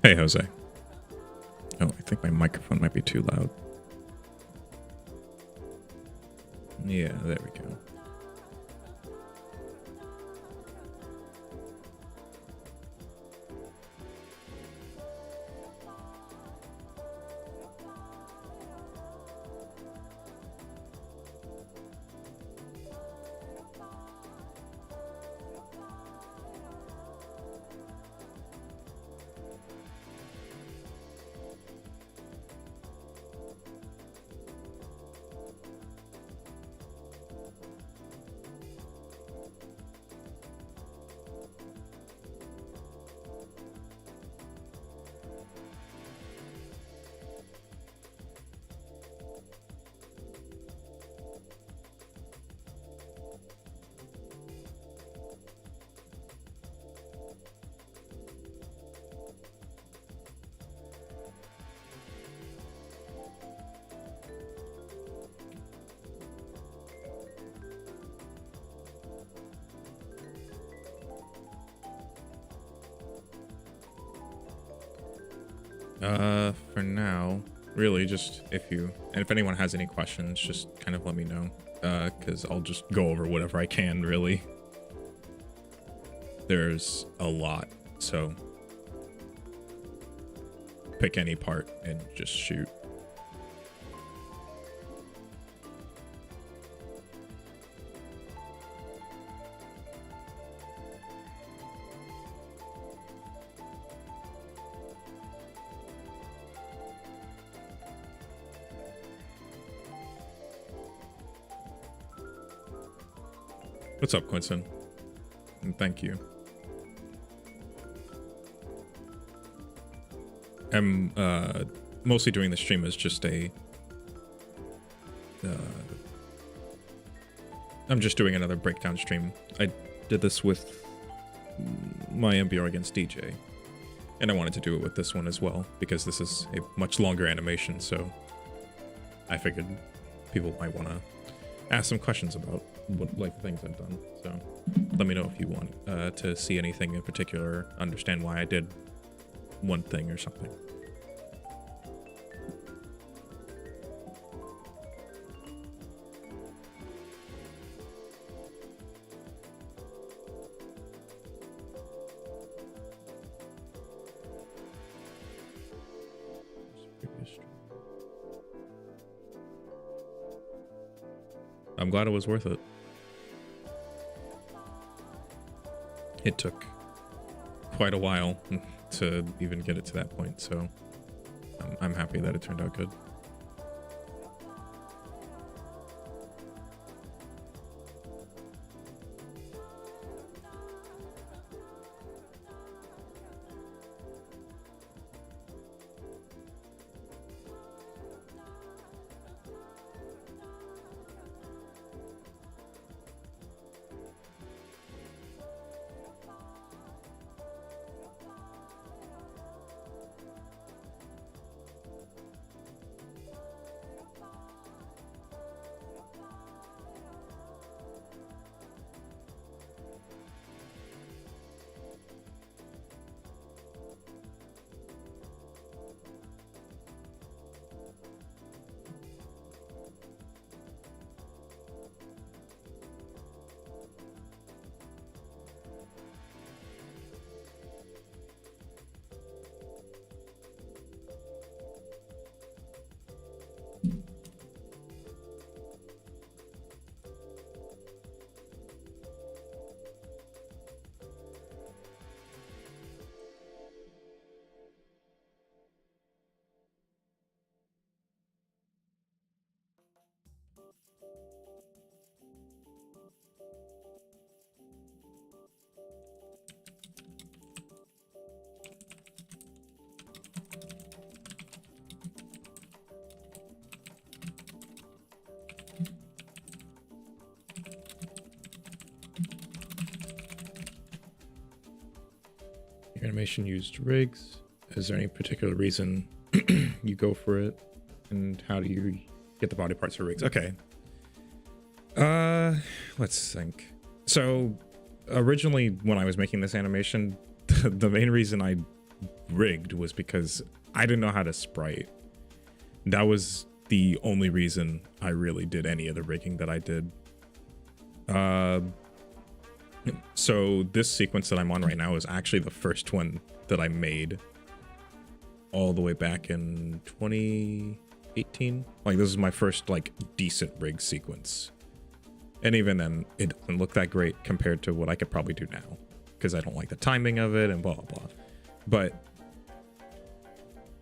Hey, Jose. Oh, I think my microphone might be too loud. Yeah, there we go. For now, really just if anyone has any questions, just kind of let me know, because I'll just go over whatever I can, really. There's a lot, so pick any part and just shoot. What's up, Quinton? And thank you. I'm mostly doing the stream as just I'm just doing another breakdown stream. I did this with my MBR against DJ, and I wanted to do it with this one as well because this is a much longer animation, so I figured people might want to ask some questions about what like things I've done. So let me know if you want to see anything in particular, understand why I did one thing or something. I'm glad it was worth it. It took quite a while to even get it to that point, so I'm happy that it turned out good. Your animation used rigs. Is there any particular reason you go for it? And how do you get the body parts for rigs? Okay. Let's think. So originally when I was making this animation, the main reason I rigged was because I didn't know how to sprite. That was the only reason I really did any of the rigging that I did. So this sequence that I'm on right now is actually the first one that I made all the way back in 2018. Like, this is my first like decent rig sequence. And even then, it doesn't look that great compared to what I could probably do now, because I don't like the timing of it and blah, blah, blah. But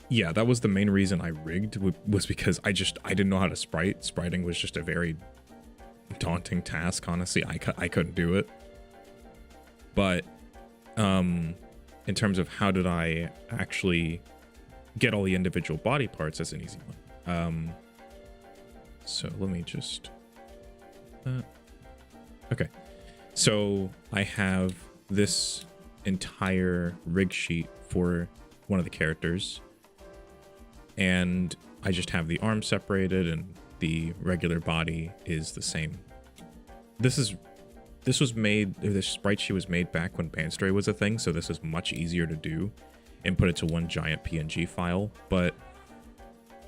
yeah, that was the main reason I rigged, was because I didn't know how to sprite. Spriting was just a very daunting task, honestly. I couldn't do it. But in terms of how did I actually get all the individual body parts, that's an easy one. So let me just... okay, so I have this entire rig sheet for one of the characters, and I just have the arm separated and the regular body is the same. This sprite sheet was made back when band story was a thing, so this is much easier to do and put it to one giant PNG file. But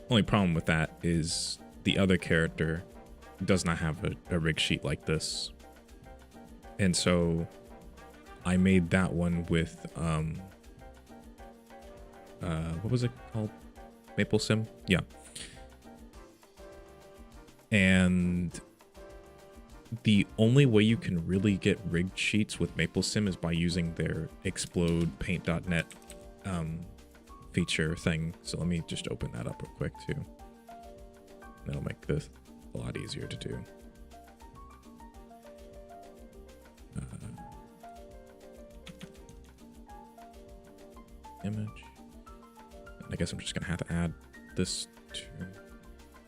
only problem with that is the other character does not have a rig sheet like this, and so I made that one with what was it called? Maplemation? Yeah. And the only way you can really get rigged sheets with Maplemation is by using their explode paint.net feature thing. So let me just open that up real quick too. That'll make this a lot easier to do. Image. I guess I'm just gonna have to add this to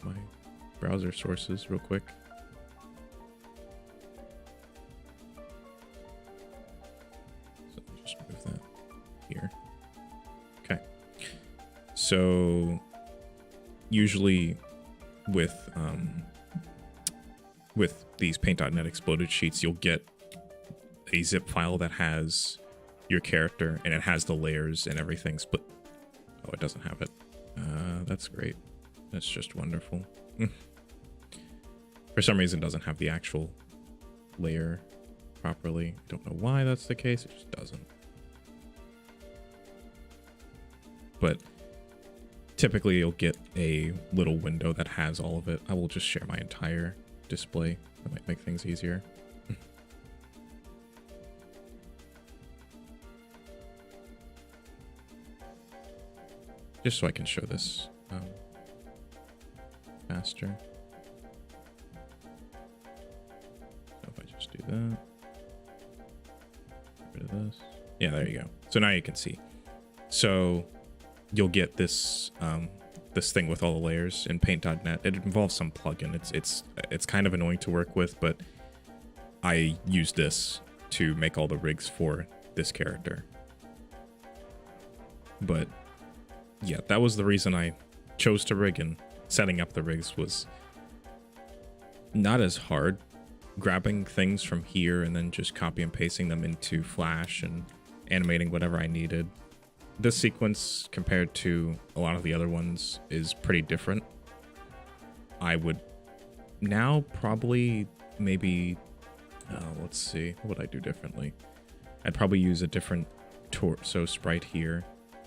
my browser sources real quick. So let me just move that here. Okay. So usually with these paint.net exploded sheets, you'll get a zip file that has your character and it has the layers and everything split. Oh, it doesn't have it. That's great. That's just wonderful. For some reason, it doesn't have the actual layer properly. I don't know why that's the case. It just doesn't. But typically, you'll get a little window that has all of it. I will just share my entire display. That might make things easier. Just so I can show this faster. So if I just do that, get rid of this. Yeah, there you go. So now you can see. So you'll get this this thing with all the layers in paint.net. It involves some plugin. It's kind of annoying to work with, but I use this to make all the rigs for this character. But yeah, that was the reason I chose to rig, and setting up the rigs was not as hard. Grabbing things from here and then just copy and pasting them into Flash and animating whatever I needed. This sequence, compared to a lot of the other ones, is pretty different. I would now probably maybe, let's see, what would I do differently? I'd probably use a different torso sprite here.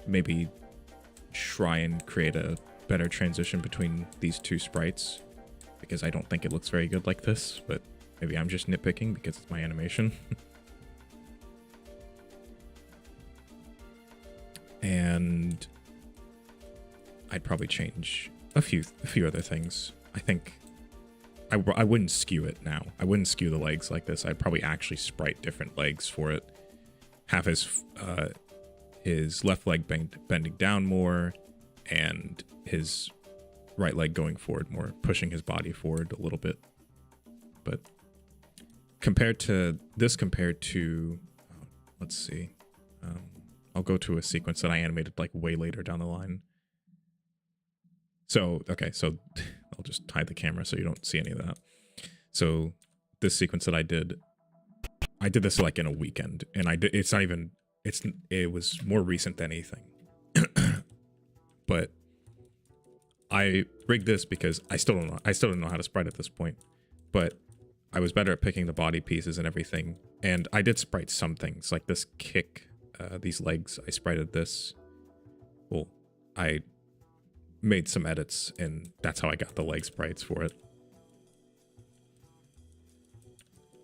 Maybe try and create a better transition between these two sprites, because I don't think it looks very good like this, but maybe I'm just nitpicking because it's my animation. And I'd probably change a few other things. I think I wouldn't skew it now. I wouldn't skew the legs like this. I'd probably actually sprite different legs for it. Have his left leg bending down more, and his right leg going forward more, pushing his body forward a little bit. But compared to, let's see, I'll go to a sequence that I animated like way later down the line. So, okay, so I'll just hide the camera so you don't see any of that. So this sequence that I did this like in a weekend, and it was more recent than anything. but I rigged this because I still don't know how to sprite at this point, but I was better at picking the body pieces and everything. And I did sprite some things like this kick, these legs. I sprited this. Well, I made some edits and that's how I got the leg sprites for it.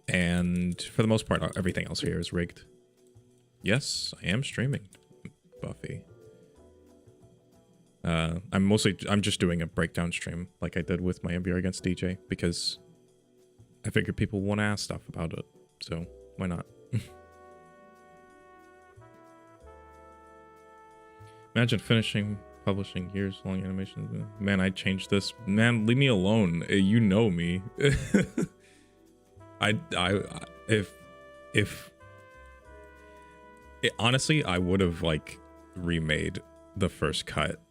And for the most part, everything else here is rigged. Yes, I am streaming, Buffy. I'm just doing a breakdown stream like I did with my MBR against DJ because I figured people want to ask stuff about it, so why not? Imagine publishing years-long animations. Man, I changed this. Man, leave me alone. You know me. Honestly, I would have like remade the first cut.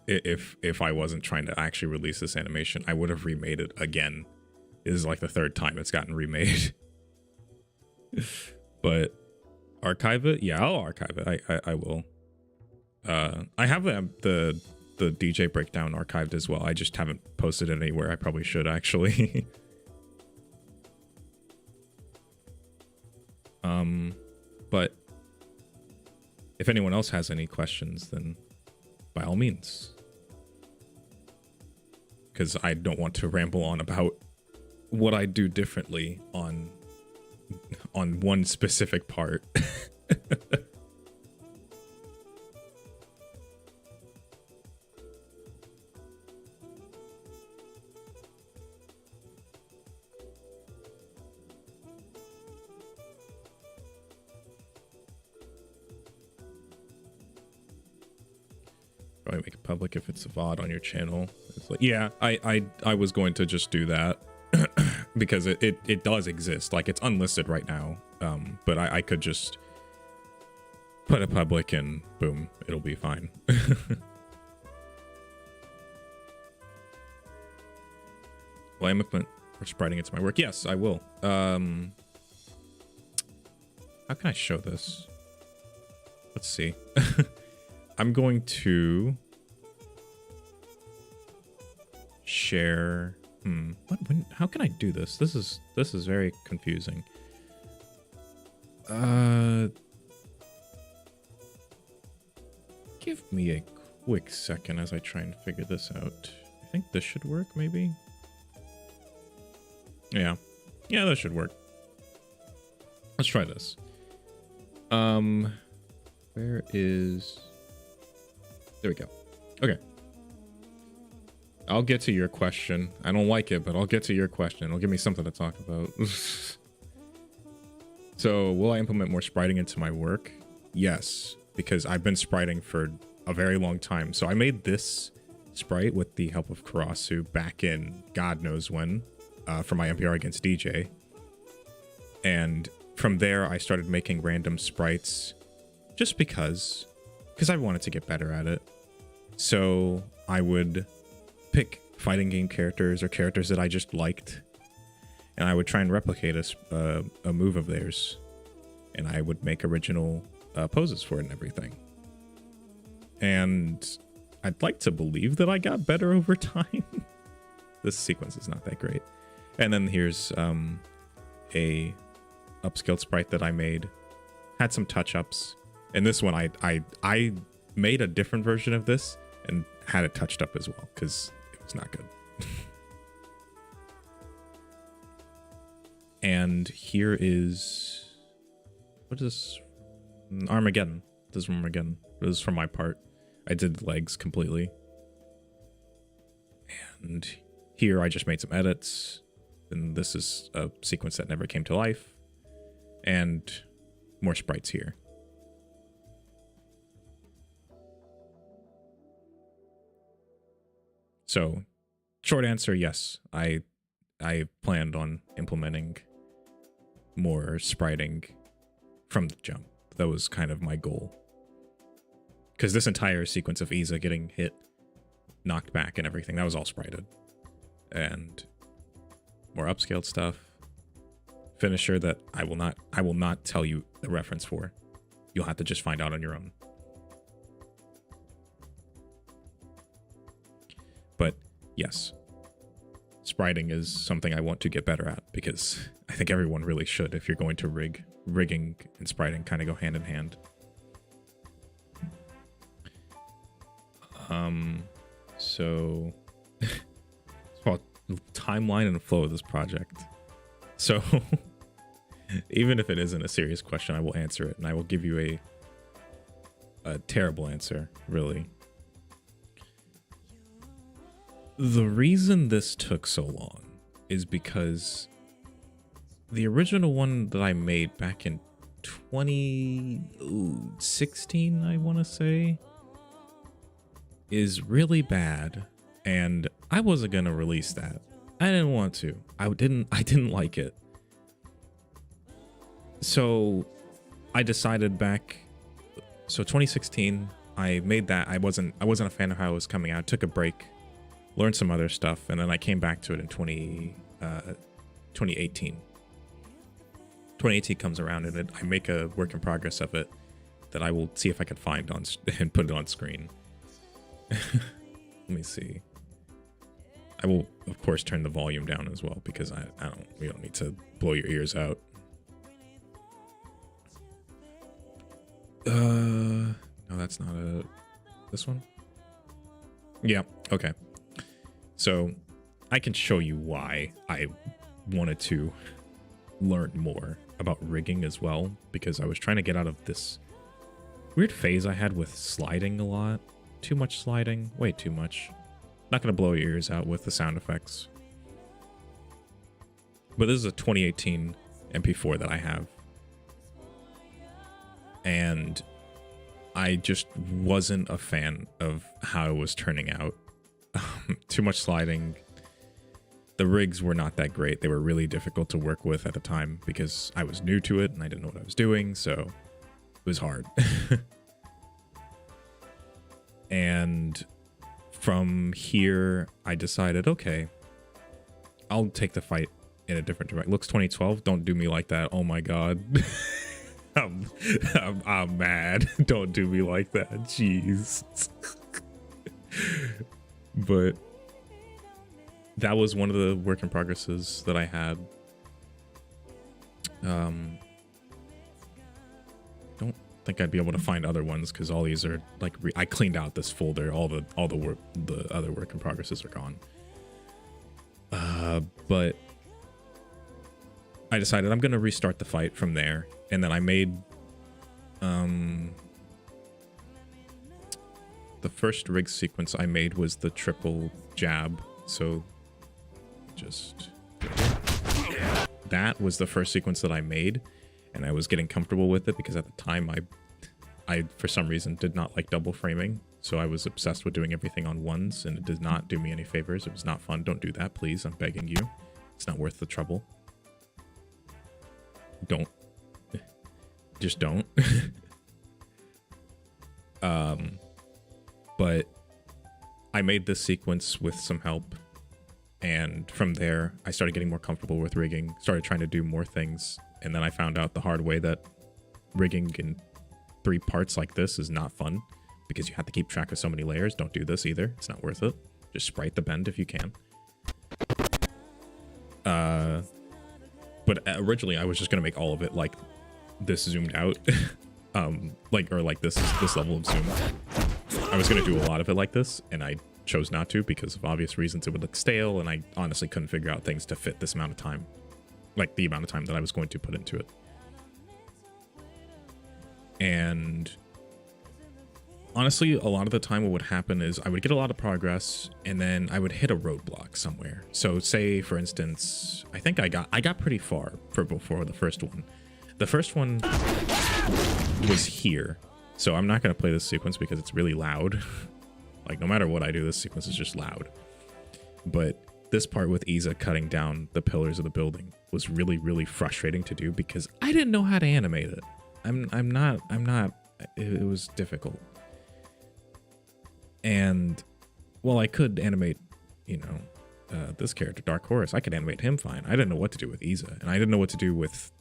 if I wasn't trying to actually release this animation, I would have remade it again. This is like the third time it's gotten remade. But archive it? Yeah, I'll archive it. I will. I have the DJ breakdown archived as well. I just haven't posted it anywhere. I probably should actually. But if anyone else has any questions, then by all means, because I don't want to ramble on about what I do differently on one specific part. Probably make it public if it's a VOD on your channel. It's like, yeah, I was going to just do that because it does exist. Like, it's unlisted right now, but I could just put it public and boom, it'll be fine. Will I implement or spriting into my work? Yes, I will. How can I show this? Let's see. I'm going to share. How can I do this? This is very confusing. Give me a quick second as I try and figure this out. I think this should work, maybe. Yeah, that should work. Let's try this. Where is? There we go. Okay. I'll get to your question. I don't like it, but I'll get to your question. It'll give me something to talk about. So, will I implement more spriting into my work? Yes, because I've been spriting for a very long time. So I made this sprite with the help of Karasu back in God knows when, for my MPR against DJ. And from there, I started making random sprites just because I wanted to get better at it. So I would pick fighting game characters or characters that I just liked, and I would try and replicate a move of theirs, and I would make original poses for it and everything. And I'd like to believe that I got better over time. This sequence is not that great. And then here's a upscaled sprite that I made. Had some touch-ups. And this one, I made a different version of this and had it touched up as well, because it was not good. And here is... what is this? Armageddon. This is Armageddon. This is from my part. I did the legs completely. And here I just made some edits. And this is a sequence that never came to life. And more sprites here. So, short answer, yes. I planned on implementing more spriting from the jump. That was kind of my goal. Because this entire sequence of Isa getting hit, knocked back and everything, that was all sprited. And more upscaled stuff. Finisher that I will not tell you the reference for. You'll have to just find out on your own. yes, spriting is something I want to get better at, because I think everyone really should if you're going to rig. Rigging and spriting kind of go hand in hand. So it's about timeline and flow of this project. So even if it isn't a serious question, I will answer it, and I will give you a terrible answer, really. The reason this took so long is because the original one that I made back in 2016, I want to say, is really bad, and I wasn't gonna release that. I didn't want to. I didn't like it. So I decided back, so 2016, I made that. I wasn't a fan of how it was coming out. Took a break, learned some other stuff, and then I came back to it in 2018. 2018 comes around, and I make a work in progress of it that I will see if I can find on and put it on screen. Let me see. I will, of course, turn the volume down as well, because we don't need to blow your ears out. No, that's not this one. Yeah, okay. So I can show you why I wanted to learn more about rigging as well, because I was trying to get out of this weird phase I had with sliding a lot. Too much sliding, way too much. Not gonna blow your ears out with the sound effects. But this is a 2018 MP4 that I have. And I just wasn't a fan of how it was turning out. Too much sliding. The rigs were not that great. They were really difficult to work with at the time because I was new to it and I didn't know what I was doing, so it was hard. And from here, I decided, okay, I'll take the fight in a different direction. Looks 2012, don't do me like that. Oh my god. I'm mad. Don't do me like that. Jeez. But that was one of the work in progresses that I had. Don't think I'd be able to find other ones because all these are like I cleaned out this folder. All the other work in progresses are gone. But I decided I'm gonna restart the fight from there, and then I made the first rig sequence I made was the triple jab. So just that was the first sequence that I made, and I was getting comfortable with it because at the time I for some reason did not like double framing, so I was obsessed with doing everything on ones, and it did not do me any favors. It was not fun. Don't do that, please. I'm begging you. It's not worth the trouble. Don't. Just don't. But I made this sequence with some help, and from there I started getting more comfortable with rigging, started trying to do more things, and then I found out the hard way that rigging in 3 parts like this is not fun because you have to keep track of so many layers. Don't do this either. It's not worth it. Just sprite the bend if you can. But originally I was just gonna make all of it like this zoomed out, like this level of zoom. I was gonna do a lot of it like this, and I chose not to because of obvious reasons. It would look stale, and I honestly couldn't figure out things to fit this amount of time, like the amount of time that I was going to put into it. And honestly, a lot of the time what would happen is I would get a lot of progress, and then I would hit a roadblock somewhere. So say, for instance, I think I got pretty far before the first one. The first one was here. So I'm not going to play this sequence because it's really loud. Like, no matter what I do, this sequence is just loud. But this part with Isa cutting down the pillars of the building was really, really frustrating to do because I didn't know how to animate it. I'm not, it was difficult. And while I could animate, you know, this character, Dark Horse, I could animate him fine. I didn't know what to do with Isa, and I didn't know what to do with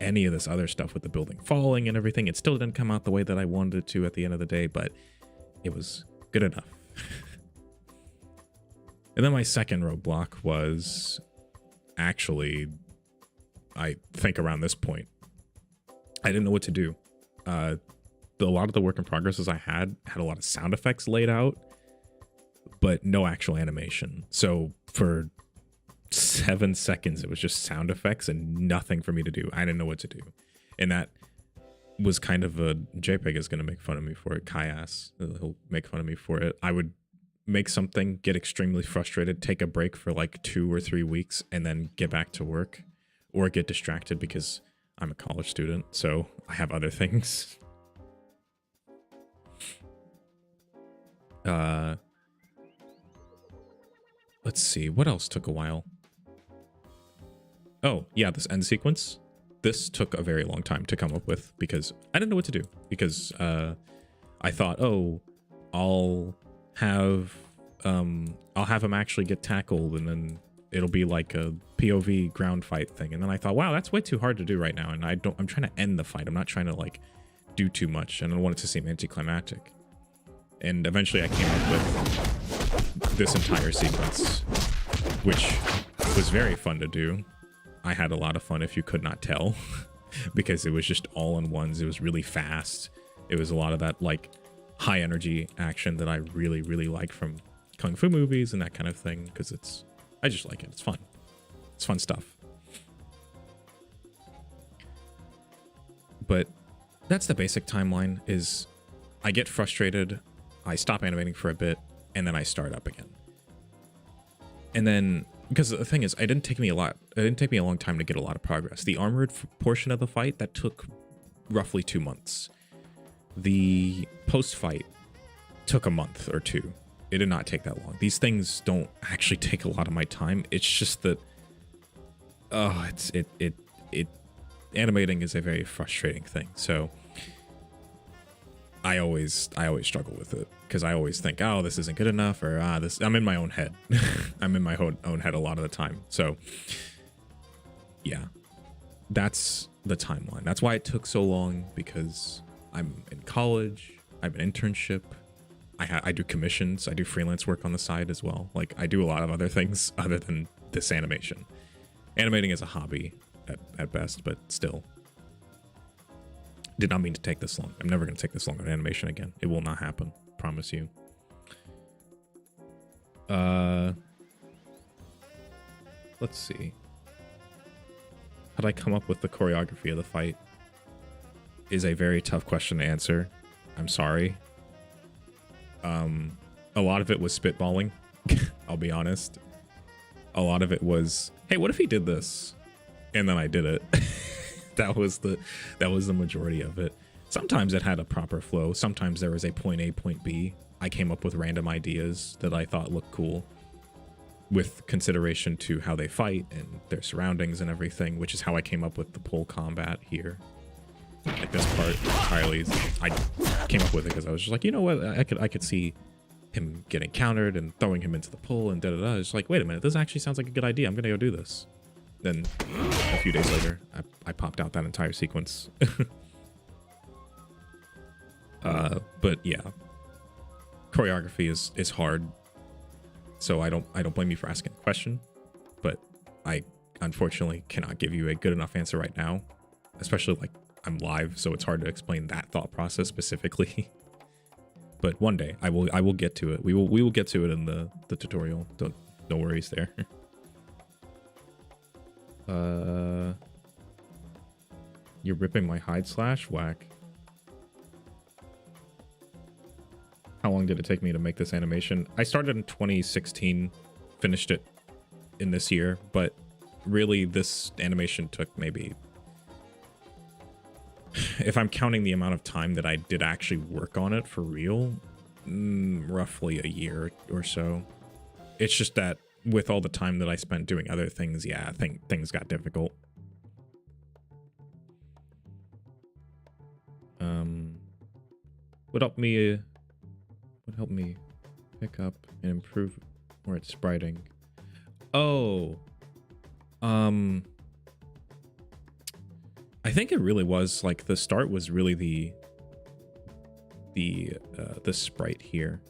any of this other stuff with the building falling and everything. It still didn't come out the way that I wanted it to at the end of the day, but it was good enough. And then my second roadblock was actually, I think around this point, I didn't know what to do. A lot of the work in progresses I had a lot of sound effects laid out, but no actual animation. So for 7 seconds, it was just sound effects and nothing for me to do. I didn't know what to do. And that was kind of a, Jpeg is going to make fun of me for it. Kaias, he'll make fun of me for it. I would make something, get extremely frustrated, take a break for like 2 or 3 weeks, and then get back to work, or get distracted because I'm a college student, so I have other things. Let's see, what else took a while? Oh, yeah, this end sequence. This took a very long time to come up with because I didn't know what to do. Because I thought, oh, I'll have him actually get tackled, and then it'll be like a POV ground fight thing. And then I thought, wow, that's way too hard to do right now. And I'm trying to end the fight. I'm not trying to like do too much, and I want it to seem anticlimactic. And eventually I came up with this entire sequence, which was very fun to do. I had a lot of fun, if you could not tell, because it was just all in ones. It was really fast. It was a lot of that like high energy action that I really, really like from Kung Fu movies and that kind of thing, because I just like it. It's fun. It's fun stuff. But that's the basic timeline. Is I get frustrated, I stop animating for a bit, and then I start up again. And then, because the thing is, it didn't take me a long time to get a lot of progress. The armored portion of the fight, that took roughly 2 months. The post-fight took a month or 2. It did not take that long. These things don't actually take a lot of my time. It's just that, animating is a very frustrating thing. So I always struggle with it, because I always think, oh, this isn't good enough, or this. I'm in my own head. I'm in my own head a lot of the time. So yeah, that's the timeline. That's why it took so long, because I'm in college. I have an internship. I do commissions. I do freelance work on the side as well. Like, I do a lot of other things other than this animation. Animating is a hobby at best, but still. Did not mean to take this long. I'm never going to take this long on animation again. It will not happen. Promise you. Let's see. How'd I come up with the choreography of the fight? Is a very tough question to answer. I'm sorry. A lot of it was spitballing. I'll be honest. A lot of it was, hey, what if he did this? And then I did it. That was the majority of it. Sometimes it had a proper flow. Sometimes there was a point A, point B. I came up with random ideas that I thought looked cool, with consideration to how they fight and their surroundings and everything, which is how I came up with the pole combat here. Like this part entirely, I came up with it because I was just like, you know what, I could see him getting countered and throwing him into the pole and da-da-da. It's like, wait a minute, this actually sounds like a good idea. I'm gonna go do this. Then a few days later, I popped out that entire sequence. But yeah, choreography is hard. So I don't blame you for asking a question, but I unfortunately cannot give you a good enough answer right now, especially like I'm live, so it's hard to explain that thought process specifically. But one day I will get to it. We will get to it in the tutorial. No worries there. You're ripping my hide slash? Whack. How long did it take me to make this animation? I started in 2016, finished it in this year, but really this animation took maybe, if I'm counting the amount of time that I did actually work on it for real, roughly a year or so. It's just that with all the time that I spent doing other things, yeah, I think things got difficult. Would help me pick up and improve more at spriting. Oh, I think it really was like the start was really the sprite here,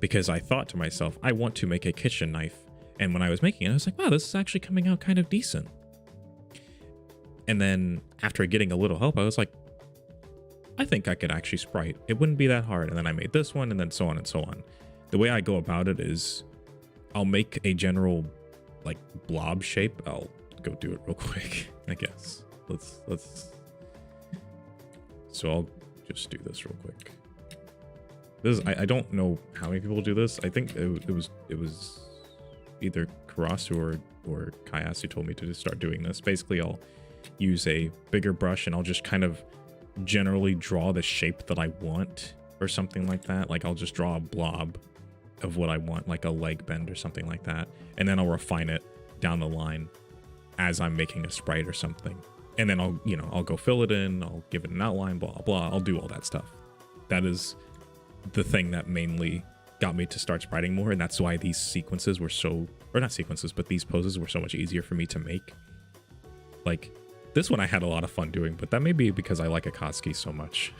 because I thought to myself, I want to make a kitchen knife. And when I was making it, I was like, wow, this is actually coming out kind of decent. And then after getting a little help, I was like, I think I could actually sprite. It wouldn't be that hard. And then I made this one, and then so on and so on. The way I go about it is I'll make a general like blob shape. I'll go do it real quick, I guess. So I'll just do this real quick. This is, I don't know how many people do this. I think it was either Karasu or Kayas who told me to just start doing this. Basically, I'll use a bigger brush and I'll just kind of generally draw the shape that I want or something like that. Like I'll just draw a blob of what I want, like a leg bend or something like that. And then I'll refine it down the line as I'm making a sprite or something. And then I'll go fill it in, I'll give it an outline, blah, blah. I'll do all that stuff. That is the thing that mainly got me to start spriting more. And that's why these sequences were or not sequences, but these poses were so much easier for me to make. Like, this one I had a lot of fun doing, but that may be because I like Akatsuki so much.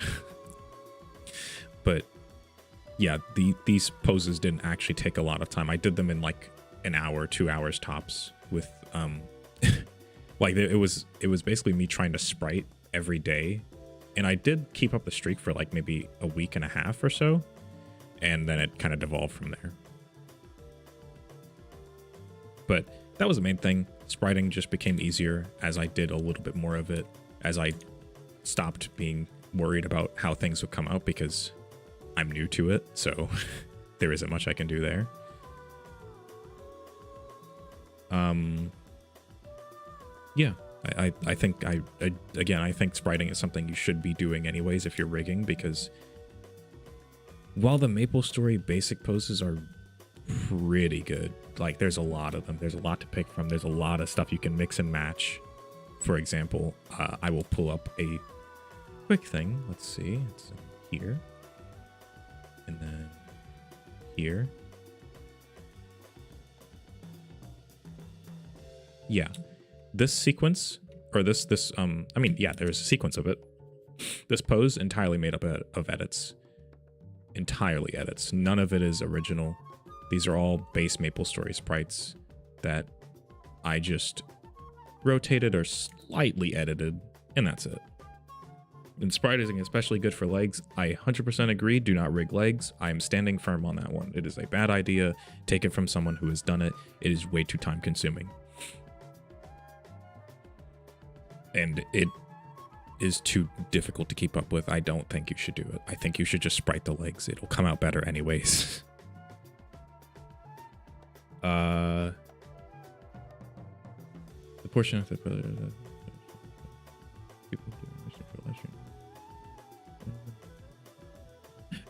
But yeah, these poses didn't actually take a lot of time. I did them in like an hour, 2 hours tops with, like it was basically me trying to sprite every day. And I did keep up the streak for like maybe a week and a half or so. And then it kind of devolved from there. But that was the main thing. Spriting just became easier as I did a little bit more of it, as I stopped being worried about how things would come out because I'm new to it, so there isn't much I can do there. Yeah, I think I think spriting is something you should be doing anyways if you're rigging, because while the MapleStory basic poses are pretty good, like there's a lot of them, there's a lot to pick from, there's a lot of stuff you can mix and match. For example, I will pull up a quick thing. Let's see, it's here and then here. Yeah, this sequence, or this I mean, yeah, there's a sequence of it. This pose entirely made up of edits. Entirely edits. None of it is original. These are all base MapleStory sprites that I just rotated or slightly edited, and that's it. And spriting is especially good for legs. I 100% agree, do not rig legs. I am standing firm on that one. It is a bad idea. Take it from someone who has done it. It is way too time consuming. And it is too difficult to keep up with. I don't think you should do it. I think you should just sprite the legs. It'll come out better anyways. The portion of the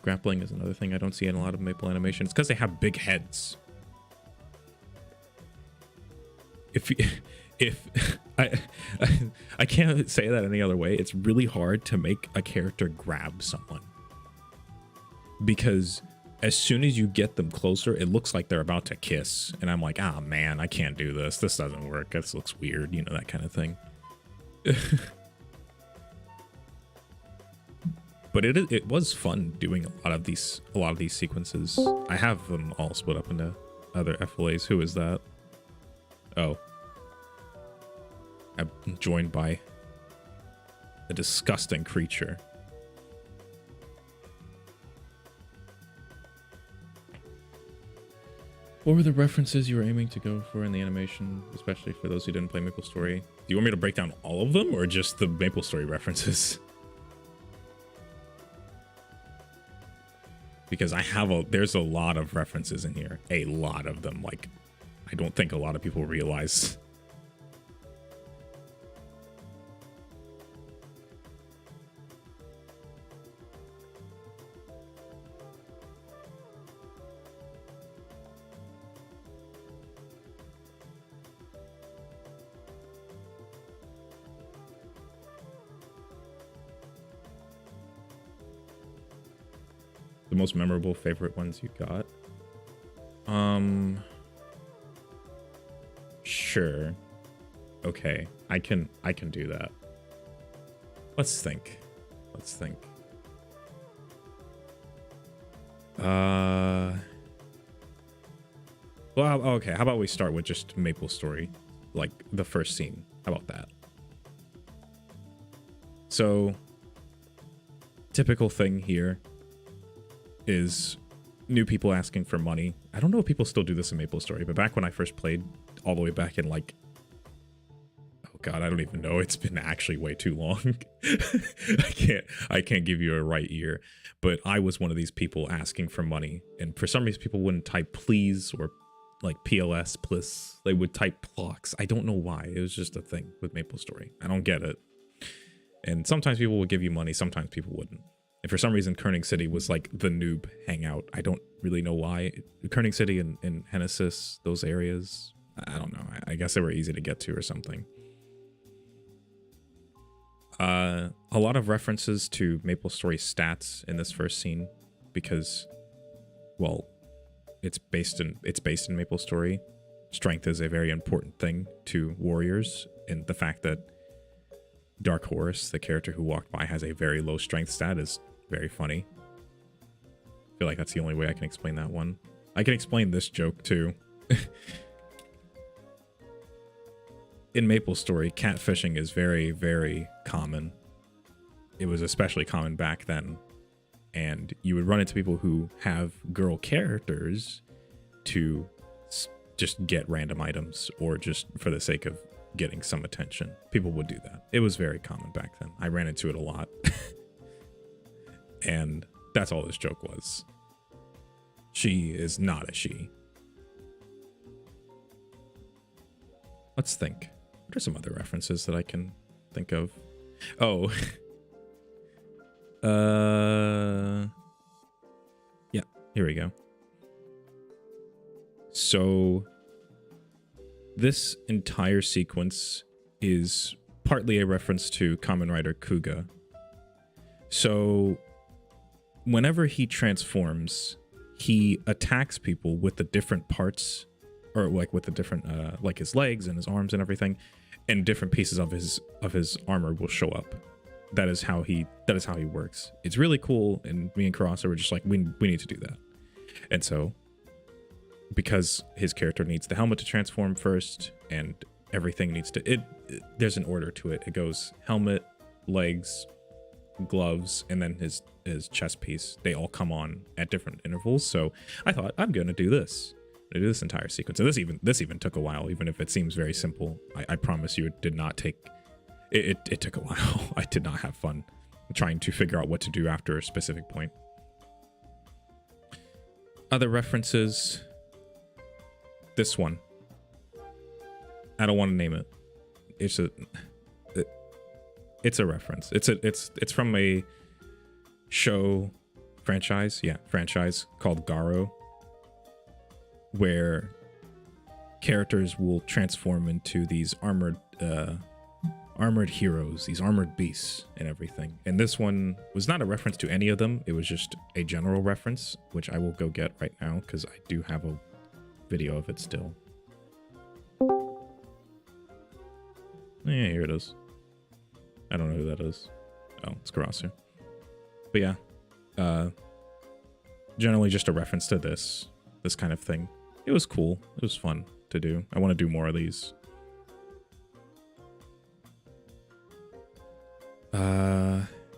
grappling is another thing I don't see in a lot of Maple animation. It's because they have big heads. If I can't say that any other way. It's really hard to make a character grab someone, because as soon as you get them closer, it looks like they're about to kiss, and I'm like, ah, man, I can't do this. This doesn't work. This looks weird, you know, that kind of thing. But it was fun doing a lot of these sequences. I have them all split up into other FLAs. Who is that? Oh. I'm joined by a disgusting creature. What were the references you were aiming to go for in the animation, especially for those who didn't play MapleStory? Do you want me to break down all of them, or just the MapleStory references? Because there's a lot of references in here. A lot of them. Like, I don't think a lot of people realize. The most memorable favorite ones you got? Sure. Okay, I can do that. Let's think. Well, okay. How about we start with just Maple Story, like the first scene? How about that? So, typical thing here is new people asking for money. I don't know if people still do this in Maple Story, but back when I first played, all the way back in like, oh god, I don't even know. It's been actually way too long. I can't give you a right year, but I was one of these people asking for money, and for some reason people wouldn't type please or like PLS plus. They would type blocks. I don't know why. It was just a thing with Maple Story. I don't get it. And sometimes people would give you money, sometimes people wouldn't. And for some reason, Kerning City was like the noob hangout. I don't really know why. Kerning City and Hennesis, those areas, I don't know. I guess they were easy to get to or something. A lot of references to Maple Story stats in this first scene because, well, it's based in Maple Story. Strength is a very important thing to warriors, and the fact that Dark Horse, the character who walked by, has a very low strength stat is very funny. I feel like that's the only way I can explain that one. I can explain this joke too. In Maple Story, catfishing is very, very common. It was especially common back then. And you would run into people who have girl characters to just get random items or just for the sake of getting some attention. People would do that. It was very common back then. I ran into it a lot. And that's all this joke was. She is not a she. Let's think. What are some other references that I can think of? Oh. Yeah, here we go. So this entire sequence is partly a reference to Kamen Rider Kuga. So whenever he transforms, he attacks people with the different parts, or like with the different like his legs and his arms and everything, and different pieces of his armor will show up. That is how he works. It's really cool, and me and Karasa were just like, we need to do that. And so because his character needs the helmet to transform first, and everything needs to there's an order to it. It goes helmet, legs, gloves, and then his chest piece. They all come on at different intervals. So I thought, I'm gonna do this. I'm gonna do this entire sequence. And this even took a while, even if it seems very simple. I promise you it did not take it took a while. I did not have fun trying to figure out what to do after a specific point. Other references. This one. I don't want to name it. It's a reference. It's from a show franchise. Yeah, franchise called Garo, where characters will transform into these armored heroes, these armored beasts and everything. And this one was not a reference to any of them. It was just a general reference, which I will go get right now because I do have a video of it still. Yeah, here it is. I don't know who that is. Oh, it's Karasu. But yeah, generally just a reference to this kind of thing. It was cool. It was fun to do. I want to do more of these.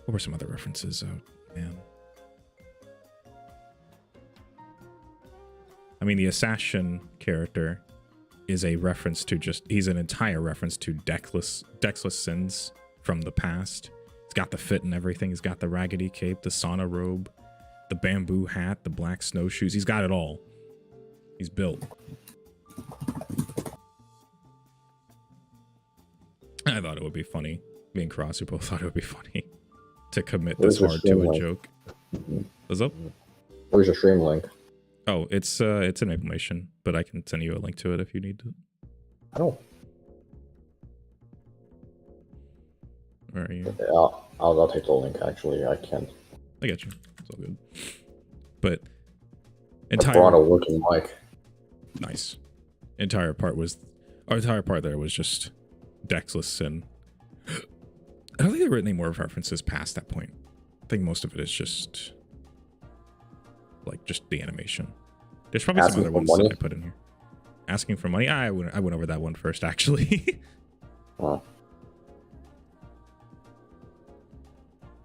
What were some other references? Oh, man. I mean, the assassin character is a reference to he's an entire reference to Dexless Sins from the past. He's got the fit and everything. He's got the raggedy cape, the sauna robe, the bamboo hat, the black snowshoes. He's got it all. He's built. I thought it would be funny. Me and Karasu both thought it would be funny to commit this hard to a joke. What's up? Where's your stream link? Oh, it's an Maplemation, but I can send you a link to it if you need to. Oh. Where are you? I'll take the link, actually. I can. I got you. It's all good. But I brought a working mic. Nice. Entire part there was just Dexless Sin. I don't think there were any more references past that point. I think most of it is just like the animation. There's probably some other ones that I put in here. asking for money. I went over that one first, actually. Oh.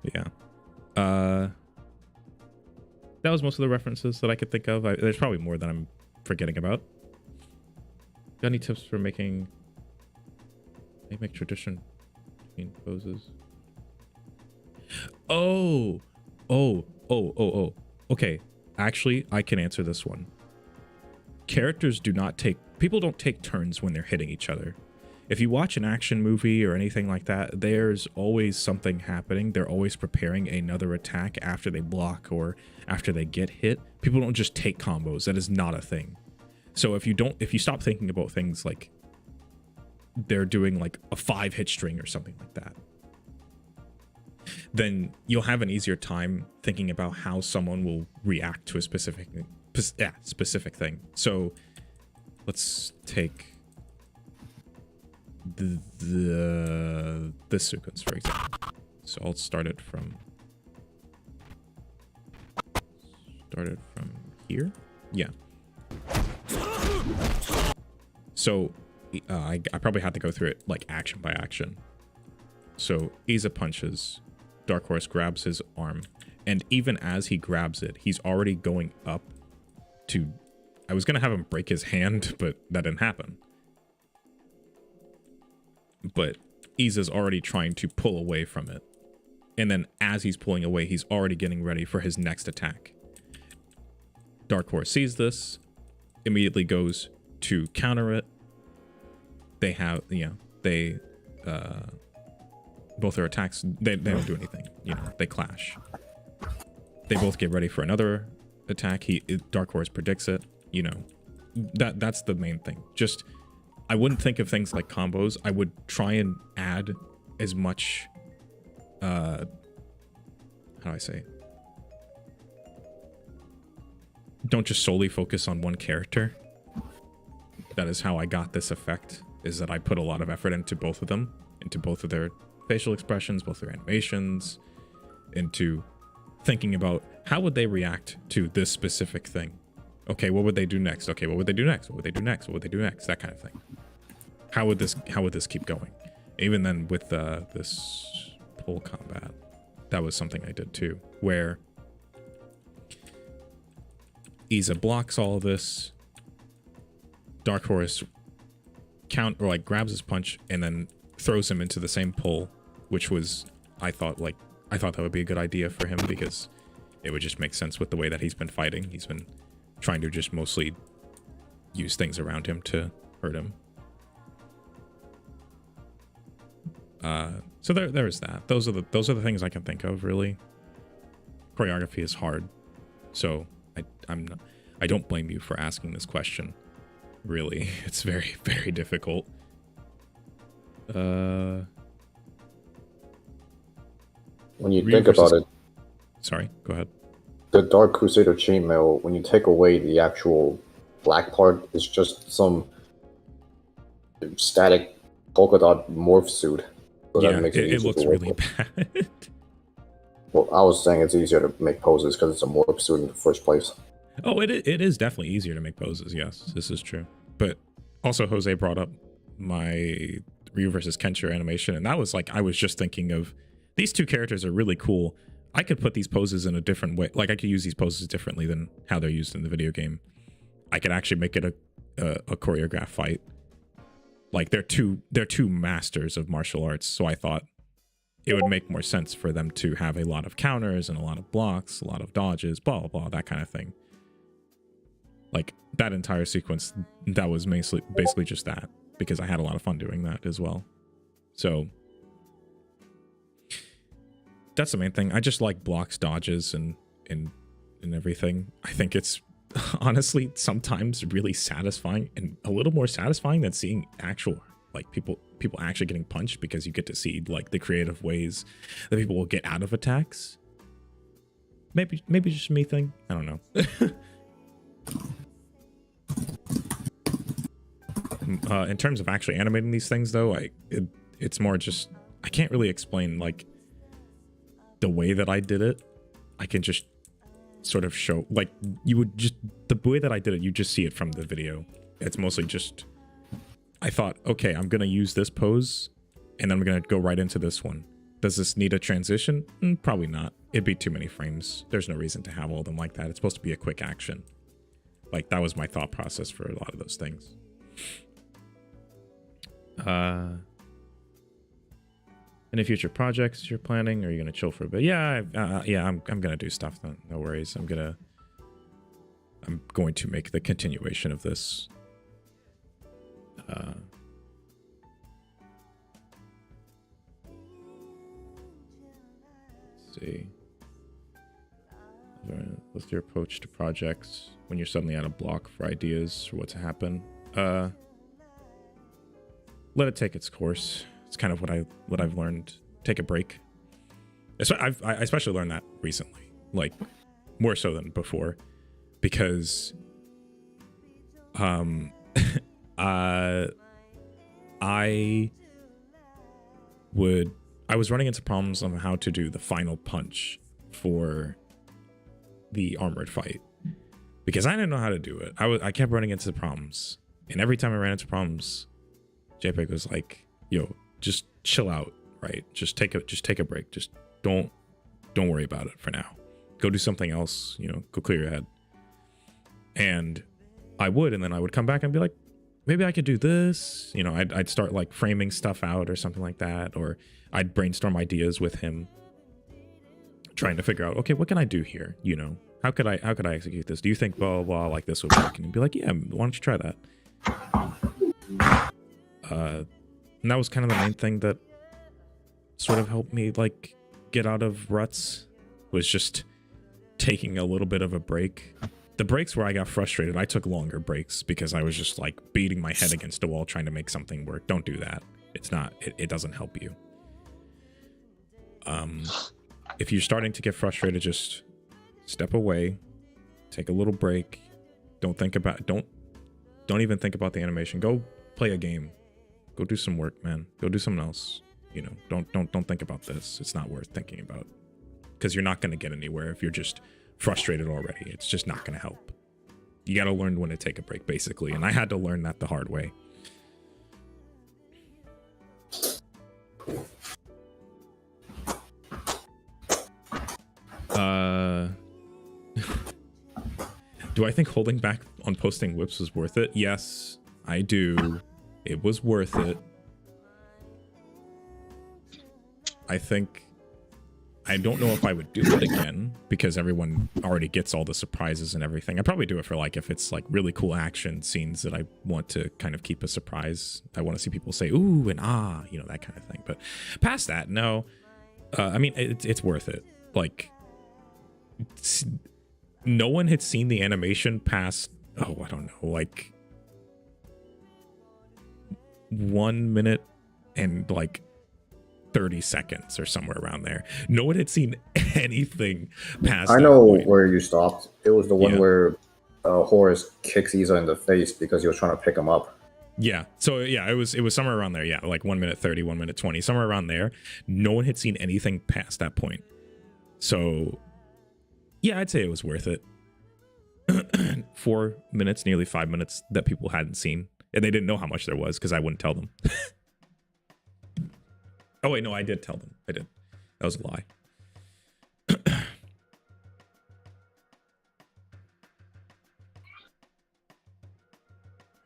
Yeah. That was most of the references that I could think of. There's probably more that I'm forgetting about. Got any tips for making tradition between poses? Oh. Okay. Actually, I can answer this one. People don't take turns when they're hitting each other. If you watch an action movie or anything like that, there's always something happening. They're always preparing another attack after they block or after they get hit. People don't just take combos. That is not a thing. So if you stop thinking about things like they're doing like a 5-hit string or something like that, then you'll have an easier time thinking about how someone will react to a specific thing. So let's take this sequence, for example. So I'll start it from here. Yeah. So I probably had to go through it like action by action. So Isa punches, Dark Horse grabs his arm, and even as he grabs it, he's already going up to... I was going to have him break his hand, but that didn't happen. But Isa's already trying to pull away from it. And then as he's pulling away, he's already getting ready for his next attack. Dark Horse sees this, immediately goes to counter it. They have, both their attacks, they don't do anything, they clash. They both get ready for another attack. Dark Horse predicts it, that's the main thing. Just, I wouldn't think of things like combos. I would try and add as much, how do I say? Don't just solely focus on one character. That is how I got this effect, is that I put a lot of effort into both of them, into both of their facial expressions, both their animations, into thinking about how would they react to this specific thing. Okay, what would they do next? Okay, what would they do next? What would they do next? What would they do next? That kind of thing. How would this keep going? Even then with this pole combat, that was something I did too, where Isa blocks all of this. Dark Horse grabs his punch and then throws him into the same pole, which was, I thought that would be a good idea for him because it would just make sense with the way that he's been fighting. He's been trying to just mostly use things around him to hurt him. So there's that. Those are the things I can think of, really. Choreography is hard, so I don't blame you for asking this question. Really, it's very, very difficult. When you think about it, sorry, go ahead. The Dark Crusader chainmail, when you take away the actual black part, it's just some static polka dot morph suit. So yeah, that makes it looks really bad. Well, I was saying it's easier to make poses because it's a morph suit in the first place. Oh, it is definitely easier to make poses. Yes, this is true. But also, Jose brought up my Ryu versus Kensho animation, and that was like, I was just thinking of, these two characters are really cool. I could put these poses in a different way. Like, I could use these poses differently than how they're used in the video game. I could actually make it a choreographed fight. Like, they're two masters of martial arts, so I thought it would make more sense for them to have a lot of counters and a lot of blocks, a lot of dodges, blah, blah, blah, that kind of thing. Like, that entire sequence, that was basically just that, because I had a lot of fun doing that as well. So that's the main thing. I just like blocks, dodges, and everything. I think it's honestly sometimes really satisfying, and a little more satisfying than seeing actual, like, people actually getting punched, because you get to see like the creative ways that people will get out of attacks. Maybe just me thing. I don't know. In terms of actually animating these things, though, it's more just, I can't really explain like the way that I did it. I can just sort of show, like, you would just, the way that I did it, you just see it from the video. It's mostly just, I thought, okay, I'm going to use this pose and then I'm going to go right into this one. Does this need a transition? Probably not. It'd be too many frames. There's no reason to have all of them like that. It's supposed to be a quick action. Like, that was my thought process for a lot of those things. Any future projects you're planning? Or are you going to chill for a bit? Yeah, I'm going to do stuff. No worries. I'm going to make the continuation of this. Let's see. What's your approach to projects when you're suddenly at a block for ideas or what to happen? Let it take its course. It's kind of what I've learned. Take a break. I especially learned that recently, like more so than before, because I was running into problems on how to do the final punch for the armored fight because I didn't know how to do it. I kept running into problems, and every time I ran into problems, Jpeg was like, "Yo, just chill out, right? Just take a break. Just don't worry about it for now. Go do something else. You know, go clear your head." And I would, and then I would come back and be like, maybe I could do this. You know, I'd start like framing stuff out or something like that, or I'd brainstorm ideas with him, trying to figure out, okay, what can I do here? You know, how could I execute this? Do you think blah blah like this would work? And he'd be like, yeah, why don't you try that? And that was kind of the main thing that sort of helped me like get out of ruts, was just taking a little bit of a break. The breaks where I got frustrated, I took longer breaks because I was just like beating my head against a wall trying to make something work. Don't do that. It's not, it doesn't help you. If you're starting to get frustrated, just step away, take a little break. Don't even think about the animation. Go play a game. Go do some work, man. Go do something else. You know, don't think about this. It's not worth thinking about, because you're not going to get anywhere if you're just frustrated already. It's just not going to help. You got to learn when to take a break, basically. And I had to learn that the hard way. Do I think holding back on posting whips was worth it? Yes, I do. It was worth it. I don't know if I would do it again because everyone already gets all the surprises and everything. I'd probably do it for like, if it's like really cool action scenes that I want to kind of keep a surprise. I want to see people say, ooh, and ah, you know, that kind of thing. But past that, no. I mean, it's worth it. Like, no one had seen the animation past, oh, I don't know, like 1 minute and like 30 seconds or somewhere around there. No one had seen anything past I know point. where you stopped. It was the one where Horace kicks Isa in the face because he was trying to pick him up. Yeah. So yeah, it was somewhere around there. Yeah, like 1 minute 30, 1 minute 20, somewhere around there. No one had seen anything past that point. So yeah, I'd say it was worth it. 4 minutes, nearly 5 minutes that people hadn't seen, and they didn't know how much there was because I wouldn't tell them. Oh wait, no, I did tell them. I did. That was a lie.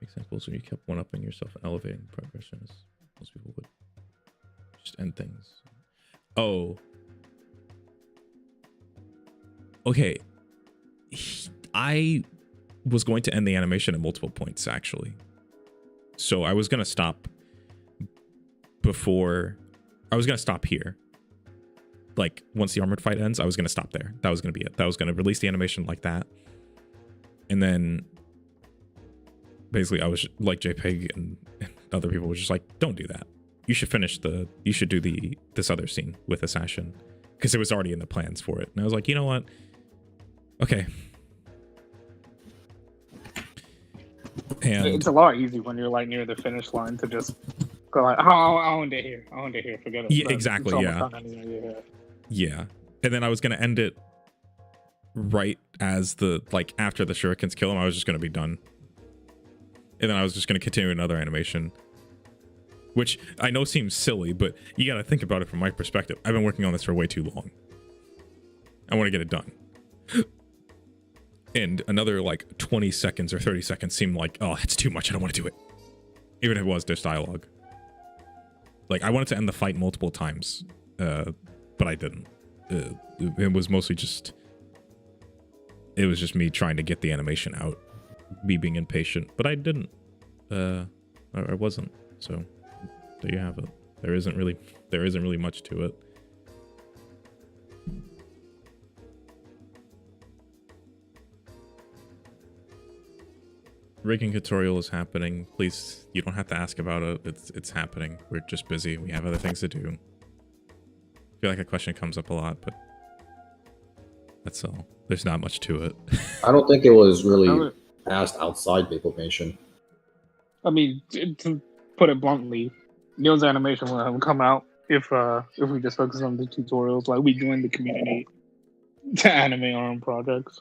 Examples when you kept one-upping yourself and elevating progression, as most people would just end things. Oh. Okay. I was going to end the animation at multiple points, actually. So I was going to stop before... I was going to stop here. Like, once the armored fight ends, I was going to stop there. That was going to be it. That was going to release the animation like that. And then... basically, I was like, Jpeg and other people were just like, don't do that. You should you should do this other scene with Assassin. Because it was already in the plans for it. And I was like, you know what? Okay. And it's a lot easier when you're like near the finish line to just go like, oh, I want to here. Forget it. yeah, exactly. Yeah. Yeah. And then I was going to end it right as after the shurikens kill him. I was just going to be done. And then I was just going to continue another animation, which I know seems silly, but you got to think about it from my perspective. I've been working on this for way too long. I want to get it done. And another like 20 seconds or 30 seconds seemed like, oh, it's too much. I don't want to do it. Even if it was just dialogue. Like, I wanted to end the fight multiple times, but I didn't. It was mostly just... It was just me trying to get the animation out. Me being impatient. But I didn't. I wasn't. So, there you have it. There isn't really much to it. Rigging tutorial is happening. Please, you don't have to ask about it. It's happening. We're just busy. We have other things to do. I feel like a question comes up a lot, but that's all. There's not much to it. I don't think it was really asked outside Maplemation. I mean, to put it bluntly, Neil's animation will have come out if we just focus on the tutorials. Like, we joined the community to animate our own projects.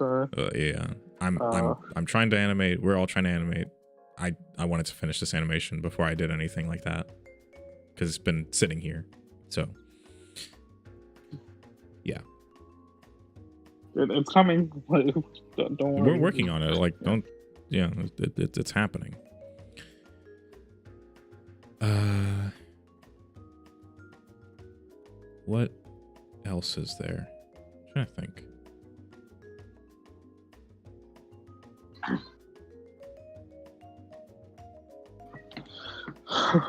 Yeah, I'm trying to animate. We're all trying to animate. I wanted to finish this animation before I did anything like that because it's been sitting here. So yeah, it's coming. Don't worry. We're working on it. Like, don't. Yeah, it's happening. What else is there? I'm trying to think. I